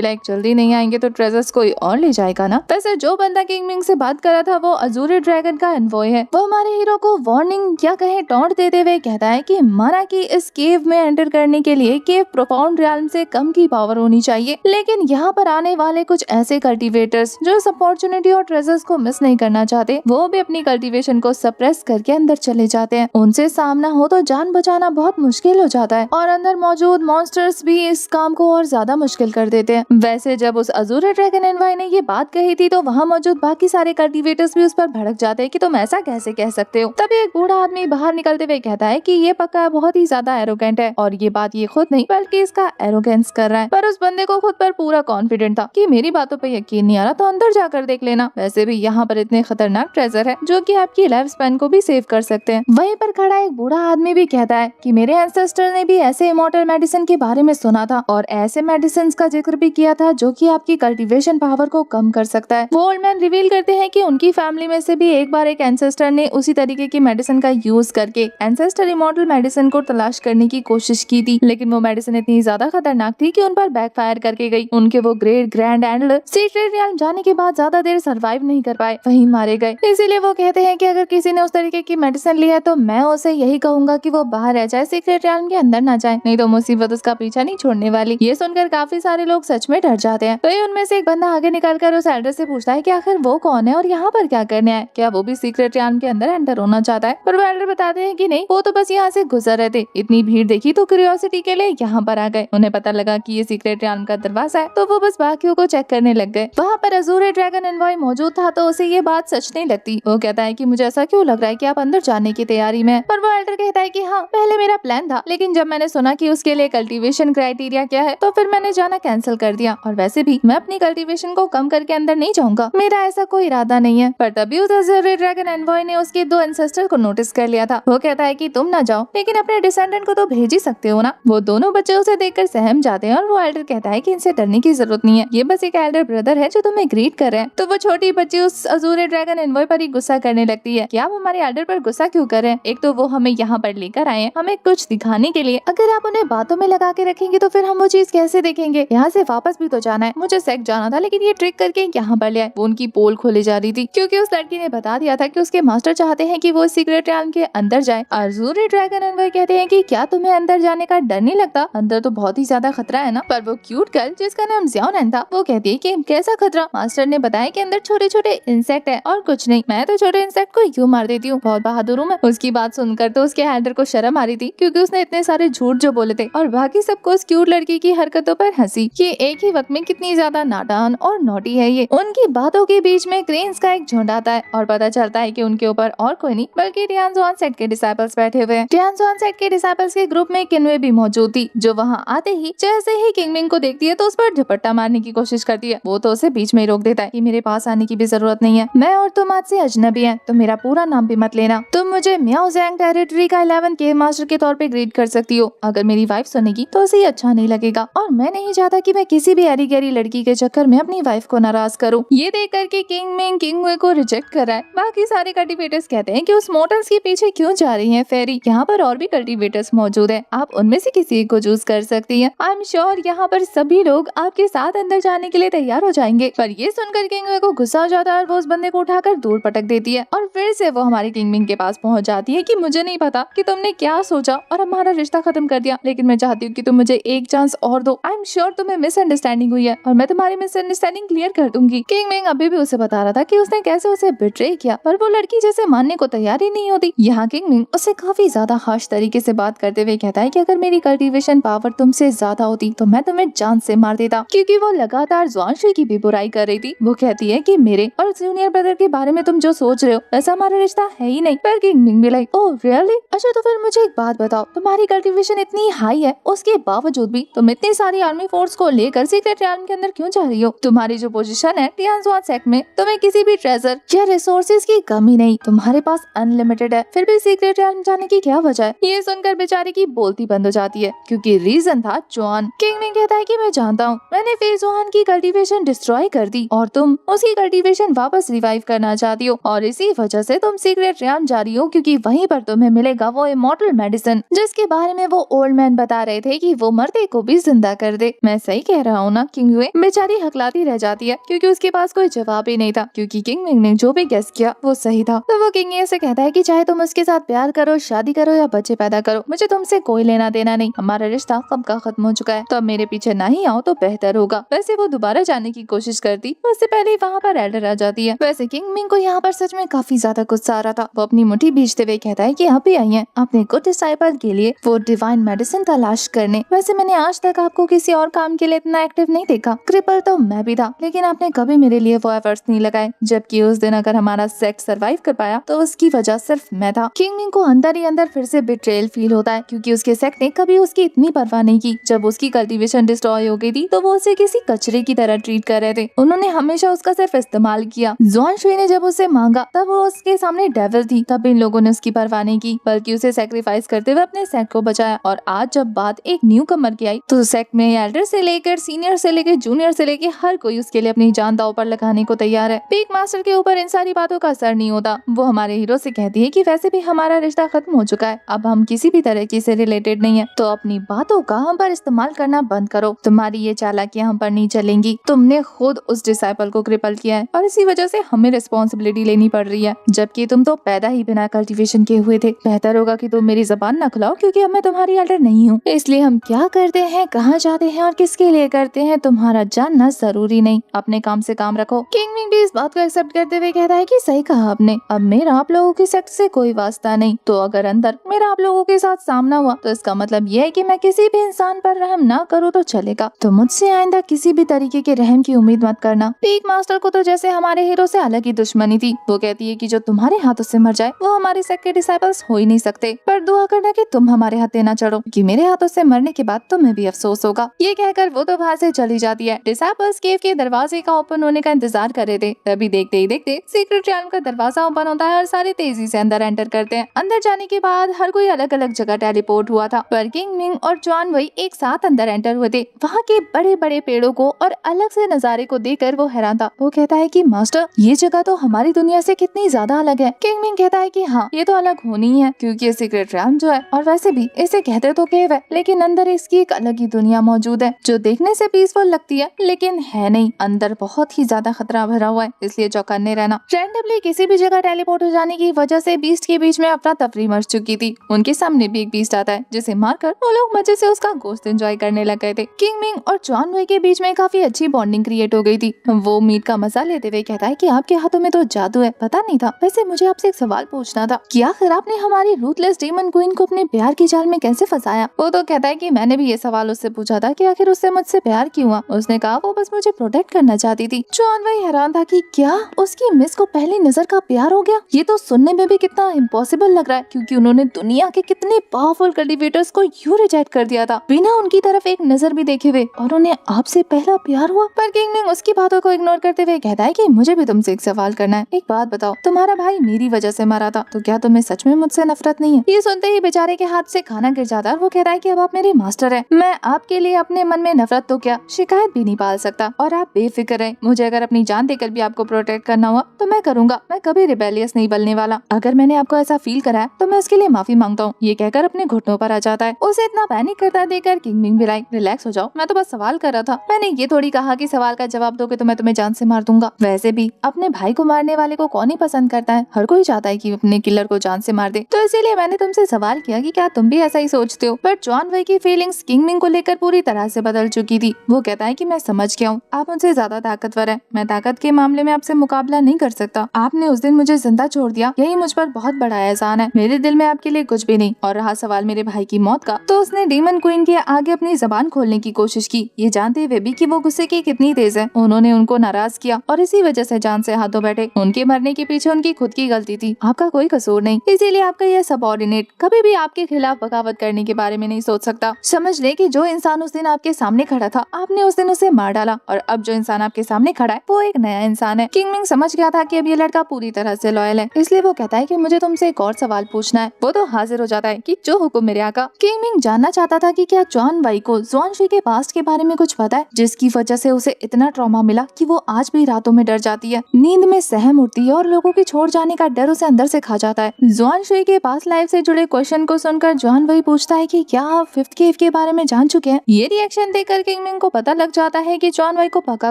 लाइक जल्दी नहीं आएंगे तो ट्रेजर्स कोई और ले जाएगा ना। वैसे जो बंदा किंग मिंग से बात कर रहा था वो अजूरी ड्रैगन का एनवॉय है। वो हमारे हीरो को वार्निंग या कहे टॉन्ट देते हुए कहता है कि माना कि इस केव में एंटर करने के लिए केव प्रोफाउंड रियल्म से कम की पावर होनी चाहिए, लेकिन यहाँ पर आने वाले कुछ ऐसे कल्टीवेटर्स जो इस अपॉर्चुनिटी और ट्रेजर्स को मिस नहीं करना चाहते, वो भी अपनी कल्टीवेशन को सप्रेस करके अंदर चले जाते हैं। उनसे सामना हो तो जान बचाना बहुत मुश्किल हो जाता है और अंदर मौजूद मॉन्स्टर्स भी इस काम को और ज्यादा मुश्किल कर देते हैं। वैसे जब उस अजूरी ड्रैगन एनवॉय ने ये बात कही थी तो वहाँ मौजूद बाकी सारे कल्टीवेटर्स भी उस पर भड़क जाते हैं कि तुम ऐसा कैसे कह सकते हो। तभी एक बूढ़ा आदमी बाहर निकलते हुए कहता है कि ये पक्का बहुत ही ज्यादा एरोगेंट है और ये बात ये खुद नहीं बल्कि इसका एरोगेंस कर रहा है। पर उस बंदे को खुद पर पूरा कॉन्फिडेंट था कि मेरी बातों पे यकीन नहीं आ रहा तो अंदर जाकर देख लेना। वैसे भी यहाँ पर इतने खतरनाक ट्रेजर है जो कि आपकी लाइफ स्पैन को भी सेव कर सकते हैं। वहीं पर खड़ा एक बूढ़ा आदमी भी कहता है कि मेरे एंसेस्टर ने भी ऐसे इमॉर्टल मेडिसिन के बारे में सुना था और ऐसे मेडिसिन का जिक्र भी किया था जो कि आपकी कल्टीवेशन पावर को कम कर सकता है। वो ओल्ड मैन रिवील करते हैं कि उनकी फैमिली में से भी एक बार एक एंसेस्टर ने उसी तरीके की मेडिसिन का यूज करके एंसेस्टर इमॉर्टल मेडिसिन को तलाश करने की कोशिश की थी, लेकिन वो मेडिसिन इतनी ज्यादा खतरनाक थी कि उन पर बैकफायर करके गई। उनके वो ग्रेट ग्रैंड एंडलर सीक्रेट रियल जाने के बाद ज्यादा देर सरवाइव नहीं कर पाए, वहीं मारे गए। इसीलिए वो कहते हैं कि अगर किसी ने उस तरीके की मेडिसिन ली है तो मैं उसे यही कहूंगा कि वो बाहर रह जाए, सीक्रेट रियल के अंदर ना जाए, नहीं तो मुसीबत उसका पीछा नहीं छोड़ने वाली। ये सुनकर काफी सारे लोग सच में डर जाते हैं। तो उनमें से एक बंदा आगे निकलकर उस एल्डर से पूछता है कि आखिर वो कौन है और यहाँ पर क्या करने आए, क्या वो भी सीक्रेट रियल के अंदर एंटर होना चाहता है। पर वो एल्डर बताते हैं कि नहीं, वो तो बस यहाँ से गुजर रहे थे, इतनी भीड़ देखी तो क्यूरियोसिटी के लिए यहाँ पर आ गए। उन्हें पता लगा कि ये सीक्रेट रियल का दरवाजा है तो वो बस बाकियों को चेक करने लग गए। वहाँ पर अजूरी ड्रैगन एनवॉय मौजूद था तो उसे ये बात सच नहीं लगती। वो कहता है कि मुझे ऐसा क्यों लग रहा है कि आप अंदर जाने की तैयारी में। पर वो एल्डर कहता है कि हाँ, पहले मेरा प्लान था, लेकिन जब मैंने सुना कि उसके लिए कल्टीवेशन क्राइटेरिया क्या है तो फिर मैंने जाना कैंसिल कर दिया। और वैसे भी मैं अपनी कल्टीवेशन को कम करके अंदर नहीं जाऊंगा, मेरा ऐसा कोई इरादा नहीं है। पर तभी उस अजूरी ड्रैगन एनवॉय ने उसके 2 एंसेस्टर को नोटिस कर लिया था। वो कहता है कि तुम ना जाओ, लेकिन अपने डिसेंडेंट को तो भेज ही सकते हो ना। वो दोनों बच्चे उसे देखकर सहम जाते हैं और वो एल्डर कहता है कि इनसे डरने की जरूरत नहीं है, ये बस एक एल्डर ब्रदर है जो तुम्हें ग्रीट कर रहे हैं। तो वो छोटी बच्ची उस अजूरी ड्रैगन एनवॉय पर ही गुस्सा करने लगती है कि आप हमारे एल्डर पर गुस्सा क्यों कर रहे हैं, एक तो वो हमें यहाँ पर लेकर आए हैं हमें कुछ दिखाने के लिए, अगर आप उन्हें बातों में लगा के रखेंगे तो फिर हम वो चीज कैसे देखेंगे, यहाँ से वापस भी तो जाना है। मुझे सेक्ट जाना था लेकिन ये ट्रिक करके यहाँ पर ले आए। वो उनकी पोल खोले जा रही थी क्योंकि उस लड़की ने बता दिया था कि उसके मास्टर चाहते हैं कि वो सीक्रेट रियल के अंदर जाए। अजूरी ड्रैगन एनवॉय कहते हैं कि क्या तुम्हें अंदर जाने का डर नहीं लगता, अंदर तो बहुत ही ज्यादा खतरा है ना। पर वो क्यूट गर्ल जिसका नाम ज़ियाओनैन था वो कहती है कि कैसा खतरा, मास्टर ने बताया कि अंदर छोटे छोटे इंसेक्ट है और कुछ नहीं, मैं तो छोटे इंसेक्ट को यूं मार देती हूँ, बहुत बहादुर हूँ मैं। उसकी बात सुनकर तो उसके एल्डर को शर्म आ रही थी क्योंकि उसने इतने सारे झूठ जो बोले थे और बाकी सबको उस क्यूट लड़की की हरकतों पर हंसी। ये एक ही वक्त में कितनी ज्यादा नादान और नॉटी है ये। उनकी बातों के बीच में क्रेन्स का एक झुंड आता है और पता चलता है कि उनके ऊपर और कोई नहीं बल्कि टियान जुआन सेट के डिसाइपल्स बैठे हुए हैं। टियान जुआन सेट के डिसाइपल्स के ग्रुप में किन्वे भी मौजूद थी जो वहाँ आते ही जैसे ही किंग मिंग को देखती है तो उस पर झपट्टा मारने की कोशिश करती है। वो तो उसे बीच में ही रोक देता है कि मेरे पास आने की भी जरूरत नहीं है, मैं और तुम आज से अजनबी हैं, तो मेरा पूरा नाम भी मत लेना। तुम मुझे मियाओ ज़ैंग टेरिटरी का 11 केव मास्टर के तौर पे ग्रीट कर सकती हो, अगर मेरी वाइफ सुनेगी तो उसे अच्छा नहीं लगेगा और मैं नहीं चाहता कि मैं किसी भी एरी गैरी लड़की के चक्कर में अपनी वाइफ को नाराज करूं। ये देख करके किंग मिंग किंगवे को रिजेक्ट कर रहा है। बाकी सारे कल्टीवेटर्स कहते हैं कि उस मोटर्स के पीछे क्यों जा रही हैं फेरी, यहाँ पर और भी कल्टीवेटर्स मौजूद हैं, आप उनमें से किसी एक को चूज कर सकती हैं। आई एम श्योर यहाँ पर सभी लोग आपके साथ अंदर जाने के लिए तैयार हो जाएंगे। पर ये सुनकर किंगवे को गुस्सा हो जाता है और वो उस बंदे को उठाकर दूर पटक देती है और फिर से वो हमारी किंग मिंग के पास पहुंच जाती है कि मुझे नहीं पता कि तुमने क्या सोचा और हमारा रिश्ता खत्म कर दिया, लेकिन मैं चाहती हूँ कि तुम मुझे एक चांस और दो। आई एम श्योर तुम्हें मिस मिसअंडरस्टैंडिंग हुई है और मैं तुम्हारी मिसअंडरस्टैंडिंग क्लियर कर दूंगी। किंग मिंग अभी भी उसे बता रहा था कि उसने कैसे उसे बिट्रे किया, पर वो लड़की जैसे मानने को तैयार ही नहीं होती। यहाँ किंग मिंग उससे काफी ज्यादा हार्श तरीके से बात करते हुए कहता है कि अगर मेरी कल्टीवेशन पावर तुमसे ज्यादा होती तो मैं तुम्हें जान से मार देता, क्योंकि वो लगातार ज़ुआनशुई की भी बुराई कर रही थी। वो कहती है कि मेरे और जूनियर ब्रदर के बारे में तुम जो सोच रहे हो वैसा हमारा रिश्ता है ही नहीं। पर किंग मिंग भी लाइक, ओह रियली? अच्छा तो फिर मुझे एक बात बताओ, तुम्हारी कल्टीवेशन इतनी हाई है, उसके बावजूद भी तुम इतनी सारी आर्मी फोर्स को लेकर सीक्रेट रियाल्म के अंदर क्यों जा रही हो? तुम्हारी जो पोजीशन है टियानजुआन सेक्ट में, तुम्हें किसी भी ट्रेजर या रिसोर्सेज की कमी नहीं, तुम्हारे पास अनलिमिटेड है, फिर भी सीक्रेट रियाल्म जाने की क्या वजह है? ये सुनकर बेचारी की बोलती बंद हो जाती है, क्योंकि रीजन था जॉन। किंग मिंग कहता है कि मैं जानता हूँ, मैंने फेज 1 की कल्टीवेशन डिस्ट्रॉय कर दी और तुम उसकी कल्टीवेशन वापस रिवाइव करना चाहती हो, और इसी वजह से तुम सीक्रेट रियाल्म जा रही हो, क्योंकि वहीं पर तुम्हें मिलेगा वो इमॉर्टल मेडिसिन जिसके बारे में वो ओल्ड मैन बता रहे थे कि वो मरते को भी जिंदा कर दे। मैं सही कह रहा हूँ ना? किंग हुए बेचारी हकलाती रह जाती है, क्योंकि उसके पास कोई जवाब ही नहीं था, क्योंकि किंग मिंग ने जो भी गेस किया वो सही था। तो वो किंग से कहता है कि चाहे तुम उसके साथ प्यार करो, शादी करो या बच्चे पैदा करो, मुझे तुमसे कोई लेना देना नहीं, हमारा रिश्ता कब का खत्म हो चुका है, तो अब मेरे पीछे ना ही आओ तो बेहतर होगा। वैसे वो दोबारा जाने की कोशिश करती, उससे पहले वहाँ पर एल्डर आ जाती है। वैसे किंग मिंग को यहाँ पर सच में काफी ज्यादा गुस्सा आ रहा था। वो अपनी मुट्ठी भींचते हुए कहता है कि आप भी आई हैं अपने गुड डिसाइपल के लिए वो डिवाइन मेडिसिन तलाश करने। वैसे मैंने आज तक आपको किसी और काम के लिए इतना एक्टिव नहीं देखा, क्रिपल तो मैं भी था, लेकिन आपने कभी मेरे लिए वो एफर्ट्स नहीं लगाए, जबकि उस दिन अगर हमारा सेक्स सरवाइव कर पाया तो उसकी वजह सिर्फ मैं था। किंग मिंग को अंदर ही अंदर फिर से बिट्रेयल फील होता है, क्योंकि उसके सेक्ट ने कभी उसकी इतनी परवाह नहीं की। जब उसकी कल्टीवेशन डिस्ट्रॉय हो गई थी तो वो उसे किसी कचरे की तरह ट्रीट कर रहे थे। उन्होंने हमेशा उसका सिर्फ इस्तेमाल किया। ज़ुआनशुई ने जब उसे मांगा तब वो उसके सामने डेविल थी, तब इन लोगों ने उसकी परवाह नहीं की, बल्कि उसे सैक्रिफाइस करते हुए अपने सेक्ट को बचाया। और आज जब बात एक न्यू कमर की आई तो सेक्ट में एल्डर से लेकर सीनियर से लेकर जूनियर से लेकर हर कोई उसके लिए अपनी जान दांव पर लगाने को तैयार है। पीक मास्टर के ऊपर इन सारी बातों का असर नहीं होता। वो हमारे हीरो से कहती है कि वैसे भी हमारा रिश्ता खत्म हो चुका है, अब हम किसी भी तरीके से रिलेटेड नहीं है, तो अपनी बातों का हम पर इस्तेमाल करना बंद करो। तुम्हारी ये चालाकियां हम पर नहीं चलेंगी। तुमने खुद उस डिसाइपल को क्रिपल किया है और इसी वजह से हमें रिस्पॉन्सिबिलिटी लेनी पड़ रही है, जबकि तुम तो पैदा ही बिना कल्टीवेशन के हुए थे। बेहतर होगा कि तुम मेरी जबान न खुलाओ, क्योंकि अब मैं तुम्हारी एल्डर नहीं हूँ। इसलिए हम क्या करते हैं, कहाँ जाते हैं और किसके लिए करते हैं तुम्हारा जानना जरूरी नहीं। अपने काम से काम रखो। किंग मिंग भी इस बात को एक्सेप्ट करते हुए कहता है कि सही कहा आपने, अब मेरा आप लोगों के सेक्ट से कोई वास्ता नहीं। तो अगर अंदर मेरा आप लोगों के साथ सामना हुआ तो इसका मतलब ये है कि मैं किसी भी इंसान पर रहम ना करूँ तो चलेगा। तो मुझसे आइंदा किसी भी तरीके के रहम की उम्मीद मत करना। पीक मास्टर को तो जैसे हमारे हीरो से अलग ही दुश्मनी थी। वो कहती है कि जो तुम्हारे हाथों से मर जाए वो हमारे सेक्ट के डिसाइपल्स हो ही नहीं सकते, पर दुआ करना कि तुम हमारे हाथ ना चढ़ो, कि मेरे हाथों से मरने के बाद तुम्हें भी अफसोस होगा। ये कहकर वो तो वहाँ से चली जाती है। डिसाइपल्स केव के दरवाजे का ओपन होने का इंतजार कर रहे थे, तभी देखते ही देखते सीक्रेट रियाल्म का दरवाजा ओपन होता है और सारे तेजी से अंदर एंटर करते हैं। अंदर जाने के बाद हर कोई अलग अलग जगह टेलीपोर्ट हुआ था, पर किंग मिंग और जॉन वही एक साथ अंदर एंटर हुए थे। वहाँ के बड़े बड़े पेड़ों को और अलग से नजारे को देखकर वो हैरान था। वो कहता है कि मास्टर, ये जगह तो हमारी दुनिया से कितनी ज्यादा अलग है। किंग मिंग कहता है कि हाँ, ये तो अलग होनी ही है, क्योंकि ये सीक्रेट रियाल्म जो है, और वैसे भी इसे कहते तो केव है, लेकिन अंदर इसकी एक अलग ही दुनिया मौजूद है, जो देखने से पीसफुल लगती है लेकिन है नहीं। अंदर बहुत ही ज्यादा खतरा भरा हुआ है, इसलिए चौकन्ने रहना। रैंडमली किसी भी जगह टेलीपोर्ट हो जाने की वजह से बीस्ट के बीच में अफरा तफरी मच चुकी थी। उनके सामने भी एक बीस्ट आता है, जिसे मारकर वो लोग मजे से उसका गोश्त एंजॉय करने लग गए थे। किंग मिंग और जॉन वॉय के बीच में काफी अच्छी बॉन्डिंग क्रिएट हो गई थी। वो मीट का मजा लेते हुए कहता है कि आपके हाथों में तो जादू है, पता नहीं था। वैसे मुझे आपसे एक सवाल पूछना था कि आखिर आपने हमारी रूथलेस डीमन क्वीन को अपने प्यार की जाल में कैसे फंसाया? वो तो कहता है कि मैंने भी ये सवाल उससे पूछा था कि आखिर उससे मुझसे प्यार क्यों हुआ। उसने कहा वो बस मुझे प्रोटेक्ट करना चाहती थी। जॉन वही हैरान था कि क्या उसकी मिस को पहली नजर का प्यार हो गया? ये तो सुनने में भी कितना इम्पॉसिबल लग रहा है, क्योंकि उन्होंने दुनिया के कितने पावरफुल कल्टीवेटर्स को यूं रिजेक्ट कर दिया था बिना उनकी तरफ एक नजर भी देखे हुए, और उन्हें आपसे पहला प्यार हुआ। पर किंग मिंग उसकी बातों को इग्नोर करते हुए कहता है कि मुझे भी तुमसे एक सवाल करना है। एक बात बताओ, तुम्हारा भाई मेरी वजह से मरा था, तो क्या तुम्हें सच में मुझसे नफरत नहीं है? ये सुनते ही बेचारे के हाथ से खाना गिर जाता है। वो कहता है कि अब आप मेरे मास्टर हैं, मैं आपके लिए अपने मन में नफरत तो क्या शिकायत भी नहीं पाल सकता, और आप बेफिक्र हैं। मुझे अगर अपनी जान देकर भी आपको प्रोटेक्ट करना हुआ तो मैं करूंगा। मैं कभी रिबेलियस नहीं बनने वाला। अगर मैंने आपको ऐसा फील कराया तो मैं उसके लिए माफी मांगता हूँ। ये कहकर अपने घुटनों पर आ जाता है। उसे इतना पैनिक करता देखकर किंग मिंग भी लाइक, रिलैक्स हो जाओ, मैं तो बस सवाल कर रहा था। मैंने ये थोड़ी कहा कि सवाल का जवाब दोगे तो मैं तुम्हें जान से मार दूंगा। वैसे भी अपने भाई को मारने वाले को कौन ही पसंद करता है? हर कोई चाहता है कि अपने किलर को जान से मार दे। तो इसीलिए मैंने तुमसे सवाल किया कि क्या तुम भी ऐसा ही सोचते हो? पर जॉन वॉय की फीलिंग्स किंग मिंग को लेकर पूरी तरह से बदल चुकी चुकी थी। वो कहता है कि मैं समझ गया हूँ, आप मुझसे ज्यादा ताकतवर है, मैं ताकत के मामले में आपसे मुकाबला नहीं कर सकता। आपने उस दिन मुझे जिंदा छोड़ दिया, यही मुझ पर बहुत बड़ा एहसान है। मेरे दिल में आपके लिए कुछ भी नहीं। और रहा सवाल मेरे भाई की मौत का, तो उसने डीमन क्वीन के आगे अपनी जबान खोलने की कोशिश की, ये जानते हुए भी कि वो गुस्से की कितनी तेज है। उन्होंने उनको नाराज किया और इसी वजह से जान से हाथों बैठे। उनके मरने के पीछे उनकी खुद की गलती थी, आपका कोई कसूर नहीं। इसीलिए आपका यह सबऑर्डिनेट कभी भी आपके खिलाफ बगावत करने के बारे में नहीं सोच सकता। समझ ले कि जो इंसान उस दिन आपके सामने खड़ा था, आपने उस दिन उसे मार डाला, और अब जो इंसान आपके सामने खड़ा है वो एक नया इंसान है। किंग मिंग समझ गया था कि अब ये लड़का पूरी तरह से लॉयल है, इसलिए वो कहता है कि मुझे तुमसे एक और सवाल पूछना है। वो तो हाजिर हो जाता है कि जो हुक्म मेरे आका। किंग मिंग जानना चाहता था कि क्या जॉन वाई को जुआन शुई के पास्ट के बारे में कुछ पता है, जिसकी वजह से उसे इतना ट्रॉमा मिला कि वो आज भी रातों में डर जाती है, नींद में सहम उठती है और लोगों के छोड़ जाने का डर उसे अंदर से खा जाता है। जुआन शुई के पास लाइफ से जुड़े क्वेश्चन को सुनकर जॉन वाई पूछता है कि क्या आप फिफ्थ केव के बारे में जान चुके हैं। ये रिएक्शन देखकर किंग मिंग को पता लग जाता है कि जॉन वाई को पक्का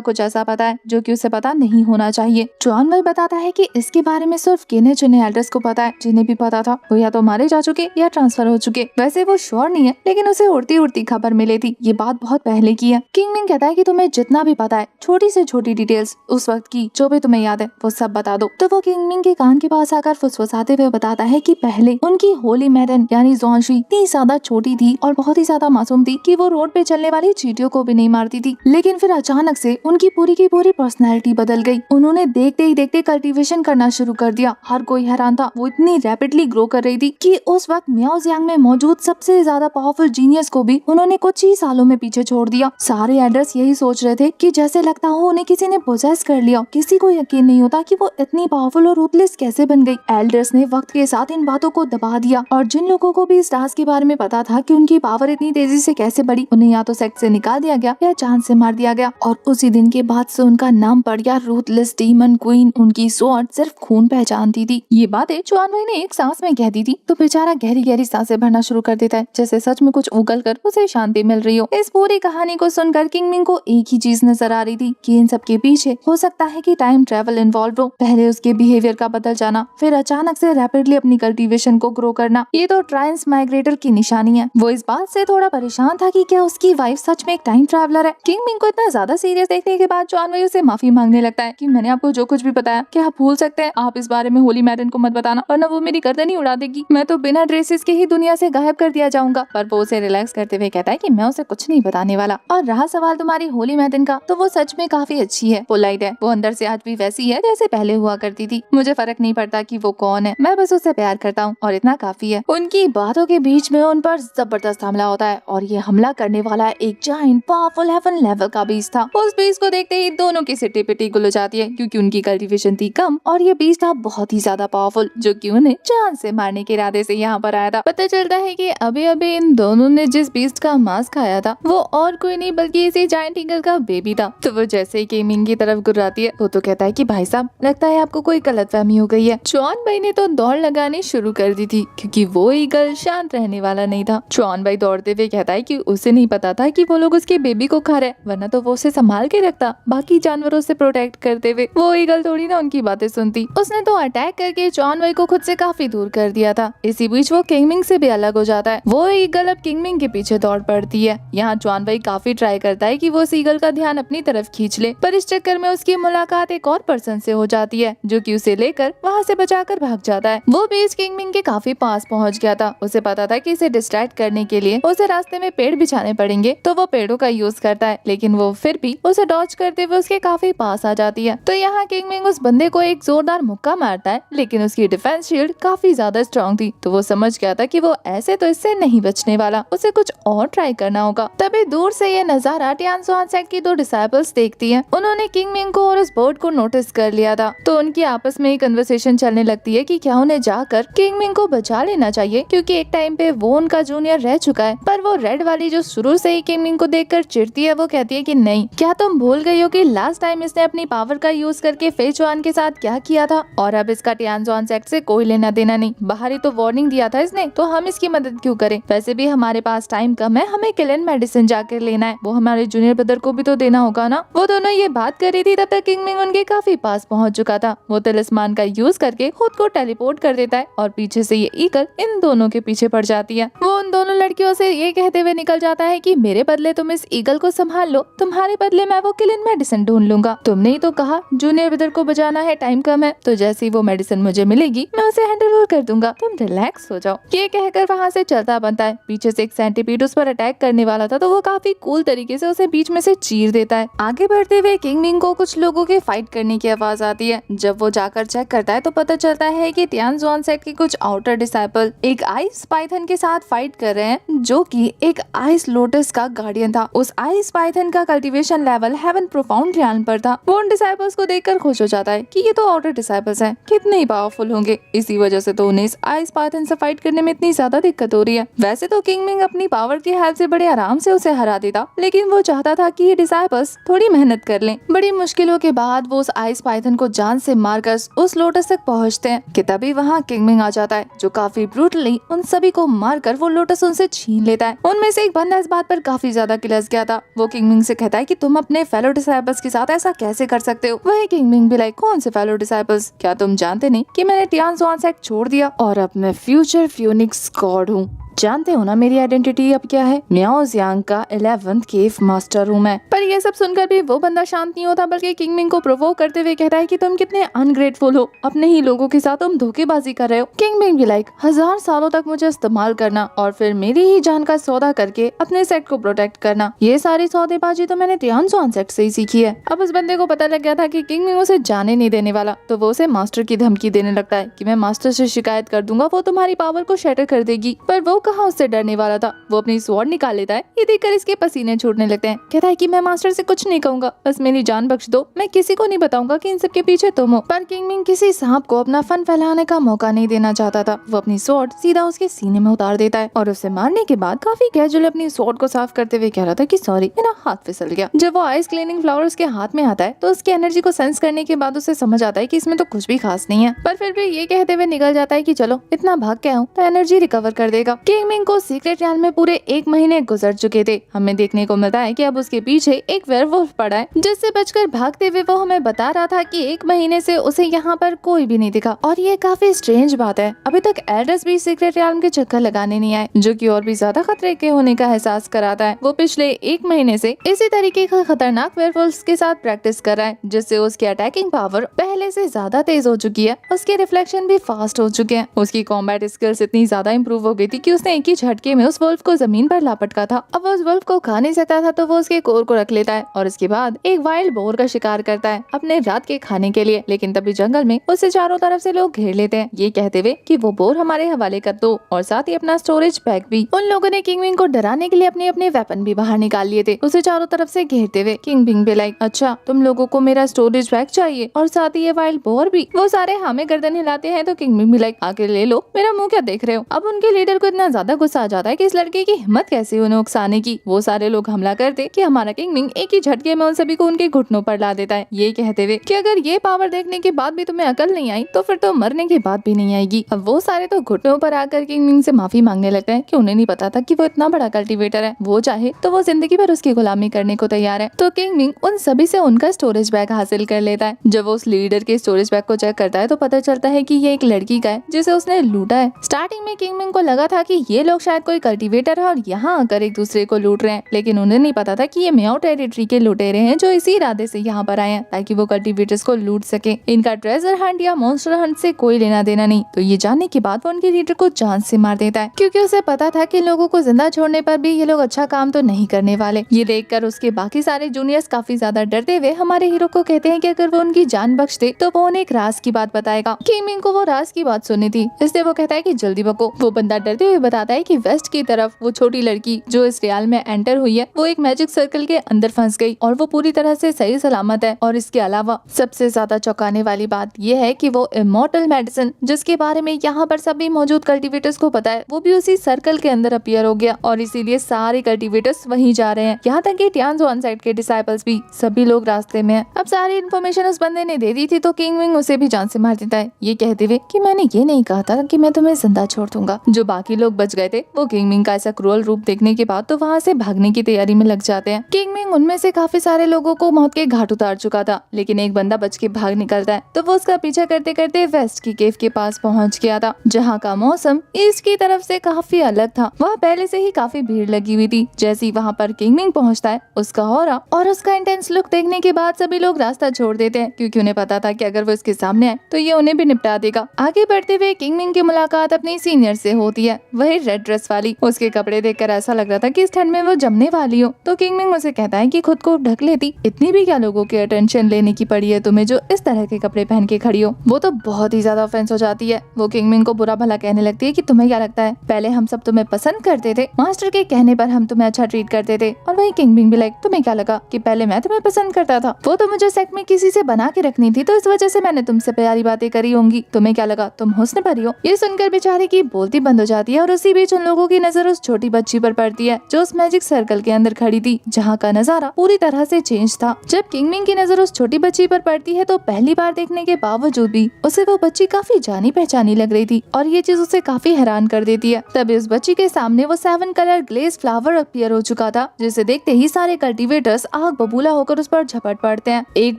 कुछ ऐसा पता है जो कि उसे पता नहीं होना चाहिए। जॉन वाई बताता है कि इसके बारे में सिर्फ गिने चुने एल्डर्स को पता है, जिन्हें भी पता था वो या तो मारे जा चुके या ट्रांसफर हो चुके। वैसे वो श्योर नहीं है, लेकिन उसे उड़ती उड़ती खबर मिली थी, ये बात बहुत पहले की है। किंग मिंग कहता है कि तुम्हें जितना भी पता है, छोटी से छोटी डिटेल्स उस वक्त की जो भी तुम्हें याद है वो सब बता दो। तो वो किंग मिंग के कान के पास आकर फुसफुसाते हुए बताता है कि पहले उनकी होली मैडन यानी जुआन शुई इतनी ज्यादा छोटी थी और बहुत ही ज्यादा मासूम थी कि वो रोड पे चलने वाली चींटियों को भी नहीं मारती थी, लेकिन फिर अचानक से उनकी पूरी की पूरी पर्सनैलिटी बदल गई। उन्होंने देखते ही देखते कल्टीवेशन करना शुरू कर दिया। हर कोई हैरान था, वो इतनी रैपिडली ग्रो कर रही थी कि उस वक्त मियाओजियांग में मौजूद सबसे ज्यादा पावरफुल जीनियस को भी उन्होंने कुछ ही सालों में पीछे छोड़ दिया। सारे एल्डर्स यही सोच रहे थे कि जैसे लगता हो उन्हें किसी ने पोजेस कर लिया। किसी को यकीन नहीं होता कि वो इतनी पावरफुल और रूथलेस कैसे बन गई। एल्डर्स ने वक्त के साथ इन बातों को दबा दिया, और जिन लोगों को भी स्टार्स के बारे में पता था कि उनकी पावर इतनी तेजी से कैसे बढ़ी, उन्हें या तो सेक्ट से निकाल दिया गया या चांद से मार दिया गया। और उसी दिन के बाद से उनका नाम पड़ गया रूथलेस डीमन क्वीन। उनकी स्वॉर्ड सिर्फ खून पहचानती थी। ये बातें जॉन वाई ने एक सांस में कह दी थी, तो बेचारा गहरी गहरी सांसें भरना शुरू कर देता है, जैसे सच में कुछ उगल कर उसे शांति मिल रही हो। इस पूरी कहानी को सुनकर किंग मिंग को एक ही चीज नजर आ रही थी कि इन सब के पीछे हो सकता है कि टाइम ट्रेवल इन्वॉल्व हो। पहले उसके बिहेवियर का बदल जाना, फिर अचानक से रैपिडली अपनी कल्टीवेशन को ग्रो करना, ये तो ट्रांस माइग्रेटर की निशानी है। वो इस बात से थोड़ा परेशान था कि क्या उसकी वाइफ सच में एक टाइम ट्रैवलर है। किंग मिंग को इतना ज्यादा सीरियस देखने के बाद जॉन वाई उसे माफी मांगने लगता है कि मैंने आपको जो कुछ भी बताया क्या आप भूल सकते हैं, आप इस बारे में होली मैडन को मत बताना, वरना वो मेरी गर्दन ही उड़ा देगी, मैं तो बिना ड्रेसेस के ही दुनिया से गायब कर दिया जाऊंगा। पर वो उसे रिलैक्स करते हुए कहता है कि मैं उसे कुछ नहीं बताने वाला। और रहा सवाल तुम्हारी होली मैडन का, तो वो सच में काफी अच्छी है, पोलाइट है, वो अंदर से आज भी वैसी है जैसे पहले हुआ करती थी। मुझे फर्क नहीं पड़ता कि वो कौन है, मैं बस उससे प्यार करता हूँ और इतना काफी है। उनकी बातों के बीच में उन पर जबरदस्त हमला होता है, और ये हमला करने वाला एक जायंट पावरफुल हेवन लेवल का बीस्ट था। उस बीस्ट को देखते ही दोनों की सिट्टी पिट्टी गुल हो जाती है, क्योंकि उनकी कल्टीवेशन थी कम और ये बीस्ट था बहुत ही ज्यादा पावरफुल, जो कि उन्हें जान से मारने के इरादे से यहाँ पर आया था। पता चलता है कि अभी अभी इन दोनों ने जिस बीस्ट का मांस खाया था वो और कोई नहीं बल्कि इसी जायंट ईगल का बेबी था। तो वो जैसे ही किंग मिंग की तरफ गुर्राती है, वो तो कहता है कि भाई साहब लगता है आपको कोई गलतफहमी हो गई है। जॉन भाई ने तो दौड़ लगानी शुरू कर दी थी, क्योंकि वो ईगल शांत रहने वाला नहीं था। जॉन भाई दौड़ते हुए कहता है कि उसे नहीं पता था कि वो लोग उसके बेबी को खा रहे, वरना तो वो उसे संभाल के रखता बाकी जानवरों से प्रोटेक्ट करते हुए। वो ईगल थोड़ी ना उनकी बातें सुनती, उसने तो अटैक करके जॉन भाई को खुद से काफी दूर कर दिया था। इसी बीच वो किंग मिंग से भी अलग हो जाता है। वो ईगल अब किंग मिंग के पीछे दौड़ पड़ती है। यहाँ जॉन भाई काफी ट्राई करता है कि वो उस ईगल का ध्यान अपनी तरफ खींच ले, पर इस चक्कर में उसकी मुलाकात एक और पर्सन से हो जाती है, जो कि उसे लेकर वहाँ से बचाकर भाग जाता है। वो बीच किंग मिंग के काफी पास पहुँच गया था। उसे पता था कि इसे डिस्ट्रैक्ट करने के लिए उसे रास्ते में पेड़ बिछाने पड़ेंगे, तो वो पेड़ों का यूज करता है, लेकिन वो फिर भी उसे डॉज करते हुए उसके काफी पास आ जाती है। तो यहाँ किंग मिंग उस बंदे को एक जोरदार मुक्का मारता है, लेकिन उसकी डिफेंस शील्ड काफी ज्यादा स्ट्रॉन्ग थी, तो वो समझ गया था कि वो ऐसे तो इससे नहीं बचने वाला, उसे कुछ और ट्राई करना होगा। तभी दूर से ये नजारा टियानजुआन सेक्ट की दो डिसाइपल्स देखती हैं। उन्होंने किंग मिंग को और उस बोर्ड को नोटिस कर लिया था, तो उनकी आपस में कन्वर्सेशन चलने लगती है कि क्या उन्हें जाकर किंग मिंग को बचा लेना चाहिए, क्योंकि एक टाइम पे वो उनका जूनियर रह चुका है। पर वो रेड वाली जो शुरू से ही किंग मिंग को देखकर चिढ़ती है, वो कहती है कि नहीं, क्या तुम भूल गई हो कि लास्ट टाइम इसने अपनी पावर का यूज करके फेचुआन के साथ क्या किया था, और अब इसका टियानजुआन सेक्ट से कोई लेना देना नहीं। बाहर तो वार्निंग दिया था इसने, तो हम इसकी मदद क्यों करें, वैसे भी हमारे पास टाइम कम है, हमें किलन मेडिसिन जाकर लेना है, वो हमारे जूनियर ब्रदर को भी तो देना होगा ना। वो दोनों ये बात कर रही थी, तब तक किंग मिंग उनके काफी पास पहुंच चुका था। वो तिलिस्मान का यूज करके खुद को टेलीपोर्ट कर देता है, और पीछे से ये ईगल इन दोनों के पीछे पड़ जाती है। वो उन दोनों लड़कियों से ये कहते हुए निकल जाता है कि मेरे बदले तुम तुम इस ईगल को संभाल लो, तुम्हारे बदले मैं वो किलिंग मेडिसिन ढूंढ लूंगा। तुमने ही तो कहा जूनियर विदर को बचाना है, टाइम कम है, तो जैसे ही वो मेडिसिन मुझे मिलेगी मैं उसे हैंडल ओवर कर दूंगा, तुम रिलैक्स हो जाओ। ये कहकर वहाँ से चलता बनता है। पीछे से एक सेंटीपीड उस पर अटैक करने वाला था, तो वो काफी कूल तरीके से उसे बीच में से चीर देता है। आगे बढ़ते हुए किंग मिंग को कुछ लोगों के फाइट करने की आवाज आती है। जब वो जाकर चेक करता है तो पता चलता है कि तियान ज़ुआनसेट के कुछ आउटर डिसाइपल एक आइस पाइथन के साथ फाइट कर रहे हैं, जो कि एक आइस लोटस का गार्डियन था। उस आइस पाइथन का cultivation level heaven profound realm पर था। वो उन डिसाइपल्स को देखकर खुश हो जाता है कि ये तो आउटर डिसाइपल्स हैं, कितने ही पावरफुल होंगे। इसी वजह से तो उन्हें इस आइस पाइथन से फाइट करने में इतनी ज्यादा दिक्कत हो रही है। वैसे तो किंग मिंग अपनी पावर की हेल्प से बड़े आराम से उसे हरा देता, लेकिन वो चाहता था कि ये डिसाइपल्स थोड़ी मेहनत कर लें। बड़ी मुश्किलों के बाद वो उस आइस पाइथन को जान से मारकर उस लोटस तक पहुंचते हैं कि तभी वहाँ किंग मिंग आ जाता है, जो काफी ब्रूटली उन सभी को मारकर वो लोटस उनसे छीन लेता है। उनमें से एक बंदा इस बात पर काफी ज्यादा किलस गया था। वो किंग मिंग से कहता है कि तुम अपने फेलो डिसाइपल्स के साथ ऐसा कैसे कर सकते हो। वही किंग मिंग भी लाइक, कौन से फेलो डिसाइपल्स, क्या तुम जानते नहीं कि मैंने तियान ज़ुआनसेट छोड़ दिया और अब मैं फ्यूचर फ्यूनिक्स गॉड हूँ। जानते हो ना मेरी आइडेंटिटी अब क्या है, मियाओ जियांग का 11th केव मास्टर हूँ मैं। पर ये सब सुनकर भी वो बंदा शांत नहीं होता, बल्कि किंग मिंग को प्रोवोक करते हुए कहता है कि तुम कितने अनग्रेटफुल हो, अपने ही लोगों के साथ तुम धोखेबाजी कर रहे हो। किंग मिंग भी लाइक, 1000 सालों तक मुझे इस्तेमाल करना और फिर मेरी ही जान का सौदा करके अपने सेट को प्रोटेक्ट करना, ये सारी सौदेबाजी तो मैंने तियान ज़ुआनसेट से ही सीखी है। अब उस बंदे को पता लग गया था कि किंग मिंग उसे जाने नहीं देने वाला, तो वो उसे मास्टर की धमकी देने लगता है कि मैं मास्टर से शिकायत कर दूंगा, वो तुम्हारी पावर को शैटर कर देगी। पर वो कहाँ उससे डरने वाला था। वो अपनी स्वॉर्ड निकाल लेता है। ये देखकर इसके पसीने छूटने लगते हैं। कहता है कि मैं मास्टर से कुछ नहीं कहूंगा, बस मेरी जान बख्श दो, मैं किसी को नहीं बताऊंगा कि इन सब के पीछे तुम हो। पर किंग मिंग किसी सांप को अपना फन फैलाने का मौका नहीं देना चाहता था। वो अपनी स्वॉर्ड सीधा उसके सीने में उतार देता है और उसे मारने के बाद काफी कैजुअल अपनी स्वॉर्ड को साफ करते हुए कह रहा था कि सॉरी, मेरा हाथ फिसल गया। जब वो आइस क्लीनिंग फ्लावर उसके हाथ में आता है तो उसकी एनर्जी को सेंस करने के बाद उसे समझ आता है कि इसमें तो कुछ भी खास नहीं है। पर फिर भी ये कहते हुए निकल जाता है कि चलो इतना भाग के आऊं तो एनर्जी रिकवर कर देगा। किंग मिंग को सीक्रेट रियान में पूरे 1 महीने गुजर चुके थे। हमें देखने को मिलता है कि अब उसके पीछे एक वेयरवुल्फ पड़ा है, जिससे बचकर भागते हुए वो हमें बता रहा था कि 1 महीने से उसे यहाँ पर कोई भी नहीं दिखा। और ये काफी स्ट्रेंज बात है, अभी तक एल्डर्स भी सीक्रेट रियाल्म के चक्कर लगाने नहीं आए, जो कि और भी ज्यादा खतरे के होने का एहसास कराता है। वो पिछले 1 महीने से इसी तरीके का खतरनाक वेयरवुल्फ्स के साथ प्रैक्टिस कर रहा है, जिससे उसकी अटैकिंग पावर पहले से ज्यादा तेज हो चुकी है। उसके रिफ्लेक्शन भी फास्ट हो चुके हैं। उसकी कॉम्बैट स्किल्स इतनी ज्यादा इंप्रूव हो गई थी कि उसने एक ही झटके में उस वुल्फ को जमीन पर लापटका था। अब वो उस वुल्फ को खा नहीं सकता था, तो वो उसके कोर को रख लेता है और इसके बाद एक वाइल्ड बोर का शिकार करता है अपने रात के खाने के लिए। लेकिन तभी जंगल में उसे चारों तरफ से लोग घेर लेते हैं, ये कहते हुए कि वो बोर हमारे हवाले कर दो और साथ ही अपना स्टोरेज बैग भी। उन लोगों ने किंग मिंग को डराने के लिए अपने अपने वेपन भी बाहर निकाल लिए थे, उसे चारों तरफ से घेरते हुए। किंग मिंग भी लाइक, अच्छा तुम लोगों को मेरा स्टोरेज बैग चाहिए और साथ ही ये वाइल्ड बोर भी। वो सारे हमें गर्दन हिलाते हैं, तो किंग मिंग भी लाइक, आके ले लो, मेरा मुंह क्या देख रहे हो। अब उनके लीडर को इतना ज्यादा गुस्सा आ जाता है कि इस लड़के की हिम्मत कैसे उन्हें उकसाने की। वो सारे लोग हमला करते कि हमारा किंग मिंग एक ही झटके में उन सभी को उनके घुटनों पर ला देता है, ये कहते हुए कि अगर ये पावर देखने के बाद भी तुम्हें अकल नहीं आई तो फिर तो मरने के बाद भी नहीं आएगी। अब वो सारे तो घुटनों पर आकर किंग मिंग से माफी मांगने लगते हैं कि उन्हें नहीं पता था कि वो इतना बड़ा कल्टीवेटर है, वो चाहे तो वो जिंदगी भर उसकी गुलामी करने को तैयार है। तो किंग मिंग उन सभी से उनका स्टोरेज बैग हासिल कर लेता है। जब वो उस लीडर के स्टोरेज बैग को चेक करता है तो पता चलता है कि ये एक लड़की का है जिसे उसने लूटा है। स्टार्टिंग में किंग मिंग को लगा था कि ये लोग शायद कोई कल्टीवेटर है और यहाँ आकर एक दूसरे को लूट रहे हैं, लेकिन उन्हें नहीं पता था कि ये मियाओ टेरिटरी के लुटेरे हैं जो इसी इरादे से यहाँ पर आए हैं ताकि वो कल्टीवेटर्स को लूट सके। इनका ट्रेजर हंट या मॉन्स्टर हंट से कोई लेना देना नहीं। तो ये जानने के बाद वो उनके लीडर को जान से मार देता है, क्योंकि उसे पता था कि लोगों को जिंदा छोड़ने पर भी ये लोग अच्छा काम तो नहीं करने वाले। ये देखकर उसके बाकी सारे जूनियर्स काफी ज्यादा डरते हुए हमारे हीरो को कहते हैं कि अगर वो उनकी जान बख्श दे तो वो उन्हें एक राज की बात बताएगा। किंग मिंग को वो राज की बात सुनी थी, इसलिए वो कहता है कि जल्दी बको। वो बंदा डरते हुए बताता है कि वेस्ट की तरफ वो छोटी लड़की जो इस रियाल में एंटर हुई है, वो एक मैजिक सर्कल के अंदर फंस गई और वो पूरी तरह से सही सलामत है। और इसके अलावा सबसे ज्यादा चौंकाने वाली बात ये है कि वो इमॉर्टल मेडिसिन, जिसके बारे में यहाँ पर सभी मौजूद कल्टीवेटर्स को पता है, वो भी उसी सर्कल के अंदर अपीयर हो गया और इसीलिए सारे कल्टीवेटर्स वहीं जा रहे हैं। यहाँ तक कि तियान ज़ुआनसेट के डिसाइपल्स भी, सभी लोग रास्ते में हैं। अब सारी इन्फॉर्मेशन उस बंदे ने दे दी थी, तो किंग मिंग उसे भी जान से मार देता है, ये कहते हुए कि मैंने ये नहीं कहा था कि मैं तुम्हें जिंदा छोड़ दूंगा। जो बाकी लोग लोग बच गए थे वो किंग मिंग का ऐसा क्रूअल रूप देखने के बाद तो वहाँ से भागने की तैयारी में लग जाते हैं। किंग मिंग उनमें से काफी सारे लोगों को मौत के घाट उतार चुका था, लेकिन एक बंदा बच के भाग निकलता है तो वो उसका पीछा करते करते वेस्ट की केव के पास पहुँच गया था, जहाँ का मौसम ईस्ट की तरफ से काफी अलग था। वहाँ पहले से ही काफी भीड़ लगी हुई थी। जैसे ही वहाँ पर किंग मिंग पहुँचता है, उसका ऑरा और उसका इंटेंस लुक देखने के बाद सभी लोग रास्ता छोड़ देते हैं, क्योंकि उन्हें पता था कि अगर वो इसके सामने आए तो ये उन्हें भी निपटा देगा। आगे बढ़ते हुए किंग मिंग की मुलाकात अपनी सीनियर से होती है, वही रेड ड्रेस वाली। उसके कपड़े देखकर ऐसा लग रहा था कि इस ठंड में वो जमने वाली हो। तो किंग मिंग उसे कहता है कि खुद को ढक लेती, इतनी भी क्या लोगों की अटेंशन लेने की पड़ी है तुम्हें जो इस तरह के कपड़े पहन के खड़ी हो। वो तो बहुत ही ज्यादा ऑफेंस हो जाती है। वो किंग मिंग को बुरा भला कहने लगती है कि तुम्हें क्या लगता है पहले हम सब तुम्हें पसंद करते थे, मास्टर के कहने पर हम तुम्हें अच्छा ट्रीट करते थे। और वही किंग मिंग भी लाइक तुम्हें क्या लगा कि पहले मैं तुम्हें पसंद करता था, वो तो मुझे सेक्ट में किसी से बना के रखनी थी तो इस वजह से मैंने तुमसे प्यारी बातें करी होंगी, तुम्हें क्या लगा तुम हुस्न भरी हो। ये सुनकर बेचारे की बोलती बंद हो जाती है और उसी बीच उन लोगों की नजर उस छोटी बच्ची पर पड़ती है जो उस मैजिक सर्कल के अंदर खड़ी थी, जहाँ का नजारा पूरी तरह से चेंज था। जब किंग मिंग की नजर उस छोटी बच्ची पर पड़ती है तो पहली बार देखने के बावजूद भी उसे वो बच्ची काफी जानी पहचानी लग रही थी और ये चीज उसे काफी हैरान कर देती है। तभी उस बच्ची के सामने वो 7 कलर ग्लेज फ्लावर अपीयर हो चुका था, जिसे देखते ही सारे कल्टीवेटर्स आग बबूला होकर उस पर झपट पड़ते हैं। एक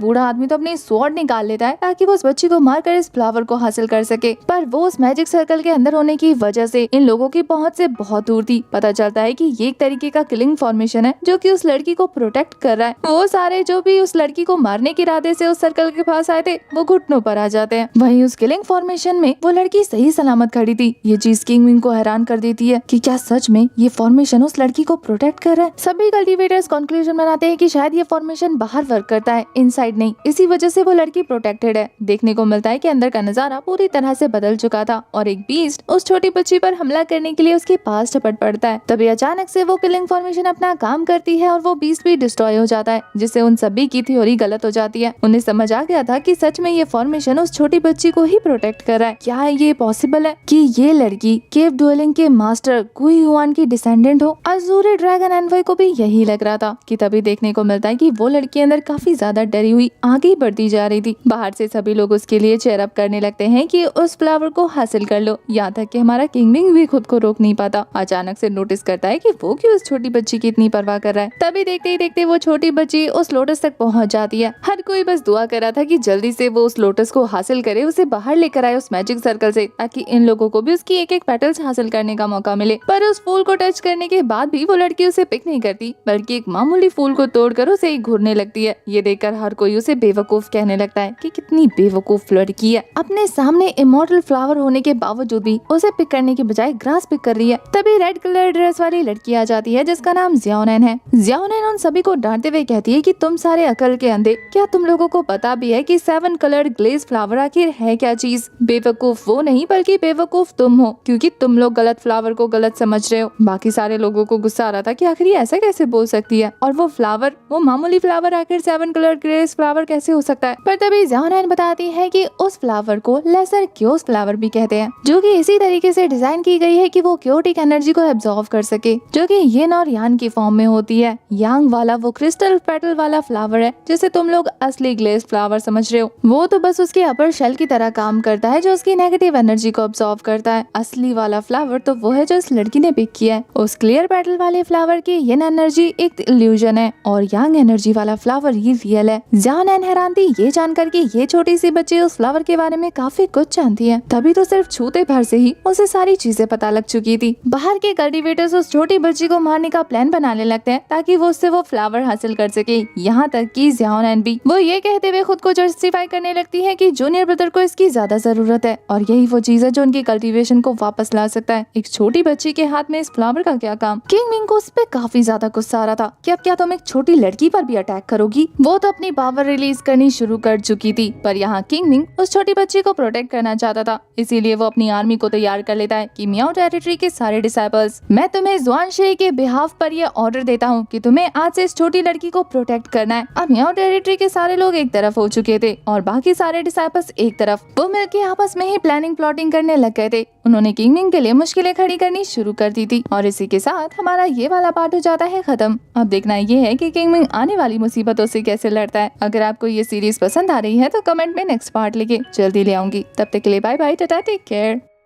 बूढ़ा आदमी तो अपनी स्वॉर्ड निकाल लेता है ताकि वो उस बच्ची को मारकर इस फ्लावर को हासिल कर सके, पर वो उस मैजिक सर्कल के अंदर होने की वजह से इन लोगों की पहुंच से बहुत दूर थी। पता चलता है कि ये एक तरीके का किलिंग फॉर्मेशन है जो कि उस लड़की को प्रोटेक्ट कर रहा है। वो सारे जो भी उस लड़की को मारने के इरादे से उस सर्कल के पास आए थे वो घुटनों पर आ जाते हैं। वहीं उस किलिंग फॉर्मेशन में वो लड़की सही सलामत खड़ी थी। ये चीज किंग मिंग को हैरान कर देती है कि क्या सच में ये फॉर्मेशन उस लड़की को प्रोटेक्ट कर रहा है। सभी कल्टीवेटर्स कंक्लूजन बनाते हैं कि शायद ये फॉर्मेशन बाहर वर्क करता है, इनसाइड नहीं, इसी वजह से वो लड़की प्रोटेक्टेड है। देखने को मिलता है कि अंदर का नजारा पूरी तरह से बदल चुका था और एक बीस्ट उस छोटी बच्ची पर हमला करने के लिए उसके पास झपट पड़ता है। तभी अचानक से वो किलिंग फॉर्मेशन अपना काम करती है और वो बीस्ट भी डिस्ट्रॉय हो जाता है, जिससे उन सभी की थ्योरी गलत हो जाती है। उन्हें समझ आ गया था कि सच में ये फॉर्मेशन उस छोटी बच्ची को ही प्रोटेक्ट कर रहा है। क्या ये पॉसिबल है कि ये लड़की केव ड्वेलिंग के मास्टर गुई हुआन की डिसेंडेंट हो। अजूरी ड्रैगन एनवॉय को भी यही लग रहा था कि तभी देखने को मिलता है कि वो लड़की अंदर काफी ज्यादा डरी हुई आगे बढ़ती जा रही थी। बाहर से सभी लोग उसके लिए चेयर अप करने लगते हैं कि उस फ्लावर को हासिल कर लो, यहाँ तक कि हमारा किंग मिंग भी खुद को रोक नहीं पाता। अचानक से नोटिस करता है कि वो क्यों उस छोटी बच्ची की इतनी परवाह कर रहा है। तभी देखते ही देखते वो छोटी बच्ची उस लोटस तक पहुंच जाती है। हर कोई बस दुआ कर रहा था कि जल्दी से वो उस लोटस को हासिल करे, उसे बाहर लेकर आए उस मैजिक सर्कल से, ताकि इन लोगों को भी उसकी एक एक पेटल्स हासिल करने का मौका मिले। पर उस फूल को टच करने के बाद भी वो लड़की उसे पिक नहीं करती, बल्कि एक मामूली फूल को तोड़कर उसे ही घूरने लगती है। ये देखकर हर कोई उसे बेवकूफ कहने लगता है कि कितनी बेवकूफ लड़की है, अपने सामने इमॉर्टल फ्लावर होने के बावजूद भी उसे पिक करने के बजाय ग्रास पिक कर रही है। तभी रेड कलर ड्रेस वाली लड़की आ जाती है जिसका नाम ज़ियाओनैन है। ज़ियाओनैन उन सभी को डांटते हुए कहती है कि तुम सारे अकल के अंधे, क्या तुम लोगों को पता भी है कि 7 कलर्ड ग्लेज फ्लावर आखिर है क्या चीज। बेवकूफ वो नहीं बल्कि बेवकूफ तुम हो, क्योंकि तुम लोग गलत फ्लावर को गलत समझ रहे हो। बाकी सारे लोगों को गुस्सा आ रहा था कि आखिर ये ऐसा कैसे बोल सकती है, और वो फ्लावर, वो मामूली फ्लावर आखिर 7 कलर्ड ग्लेज फ्लावर कैसे हो सकता है। पर तभी ज़ियाओनैन बताती है कि उस फ्लावर को लेसर क्योस फ्लावर भी कहते हैं, जो कि इसी तरीके से डिजाइन की गई है कि वो क्योटिक एनर्जी को एब्जॉर्व कर सके, जो कि यिन और यान की फॉर्म में होती है। यांग वाला वो क्रिस्टल पेटल वाला फ्लावर है जिसे तुम लोग असली ग्लेज फ्लावर समझ रहे हो। वो तो बस उसके अपर शेल की तरह काम करता है जो उसकी नेगेटिव एनर्जी को एब्जॉर्व करता है। असली वाला फ्लावर तो वो है जो इस लड़की ने पिक किया है। उस क्लियर पेटल वाले फ्लावर की यिन एनर्जी एक इल्यूजन है और यांग एनर्जी वाला फ्लावर ये रियल है। ज़ियाओनैन हैरान थी ये जानकर कि ये छोटी सी बच्ची उस फ्लावर के बारे में काफी कुछ जानती है। तभी तो सिर्फ छूते भर से ही उसे सारी चीजें पता लग चुकी थी। बाहर के कल्टीवेटर्स उस छोटी बच्ची को मारने का प्लान बनाने लगते हैं ताकि वो उससे वो फ्लावर हासिल कर सके। यहाँ तक कि ज़ियाओनैन भी वो ये कहते हुए खुद को जस्टिफाई करने लगती है कि जूनियर ब्रदर को इसकी ज्यादा जरूरत है और यही वो चीज है जो उनकी कल्टीवेशन को वापस ला सकता है। एक छोटी बच्ची के हाथ में इस फ्लावर का क्या काम। किंग मिंग को उस पे काफी ज्यादा गुस्सा आ रहा था कि अब क्या तुम एक छोटी लड़की पर भी अटैक करोगी। वो तो अपनी पावर रिलीज करनी शुरू कर चुकी थी, पर यहाँ किंग मिंग उस छोटी बच्ची को प्रोटेक्ट करना चाहता था, इसीलिए वो अपनी आर्मी को तैयार कर लेता है कि मियाओ टेरिटरी के सारे डिसाइपल्स, मैं तुम्हें ज़ुआनशे के बिहाफ पर ये ऑर्डर देता हूँ कि तुम्हें आज से इस छोटी लड़की को प्रोटेक्ट करना है। अब मियाओ टेरिटरी के सारे लोग एक तरफ हो चुके थे और बाकी सारे डिसाइपल्स एक तरफ। वो मिलके आपस में ही प्लानिंग प्लॉटिंग करने लग गए थे। उन्होंने किंग मिंग के लिए मुश्किलें खड़ी करनी शुरू कर दी थी और इसी के साथ हमारा ये वाला पार्ट हो जाता है खत्म। अब देखना ये है कि किंग मिंग आने वाली मुसीबतों से कैसे लड़ता है। अगर आपको ये सीरीज पसंद आ रही है तो कमेंट में नेक्स्ट पार्ट लिखे, जल्दी ले आऊंगी। तब तक के लिए bye bye, tata, take care.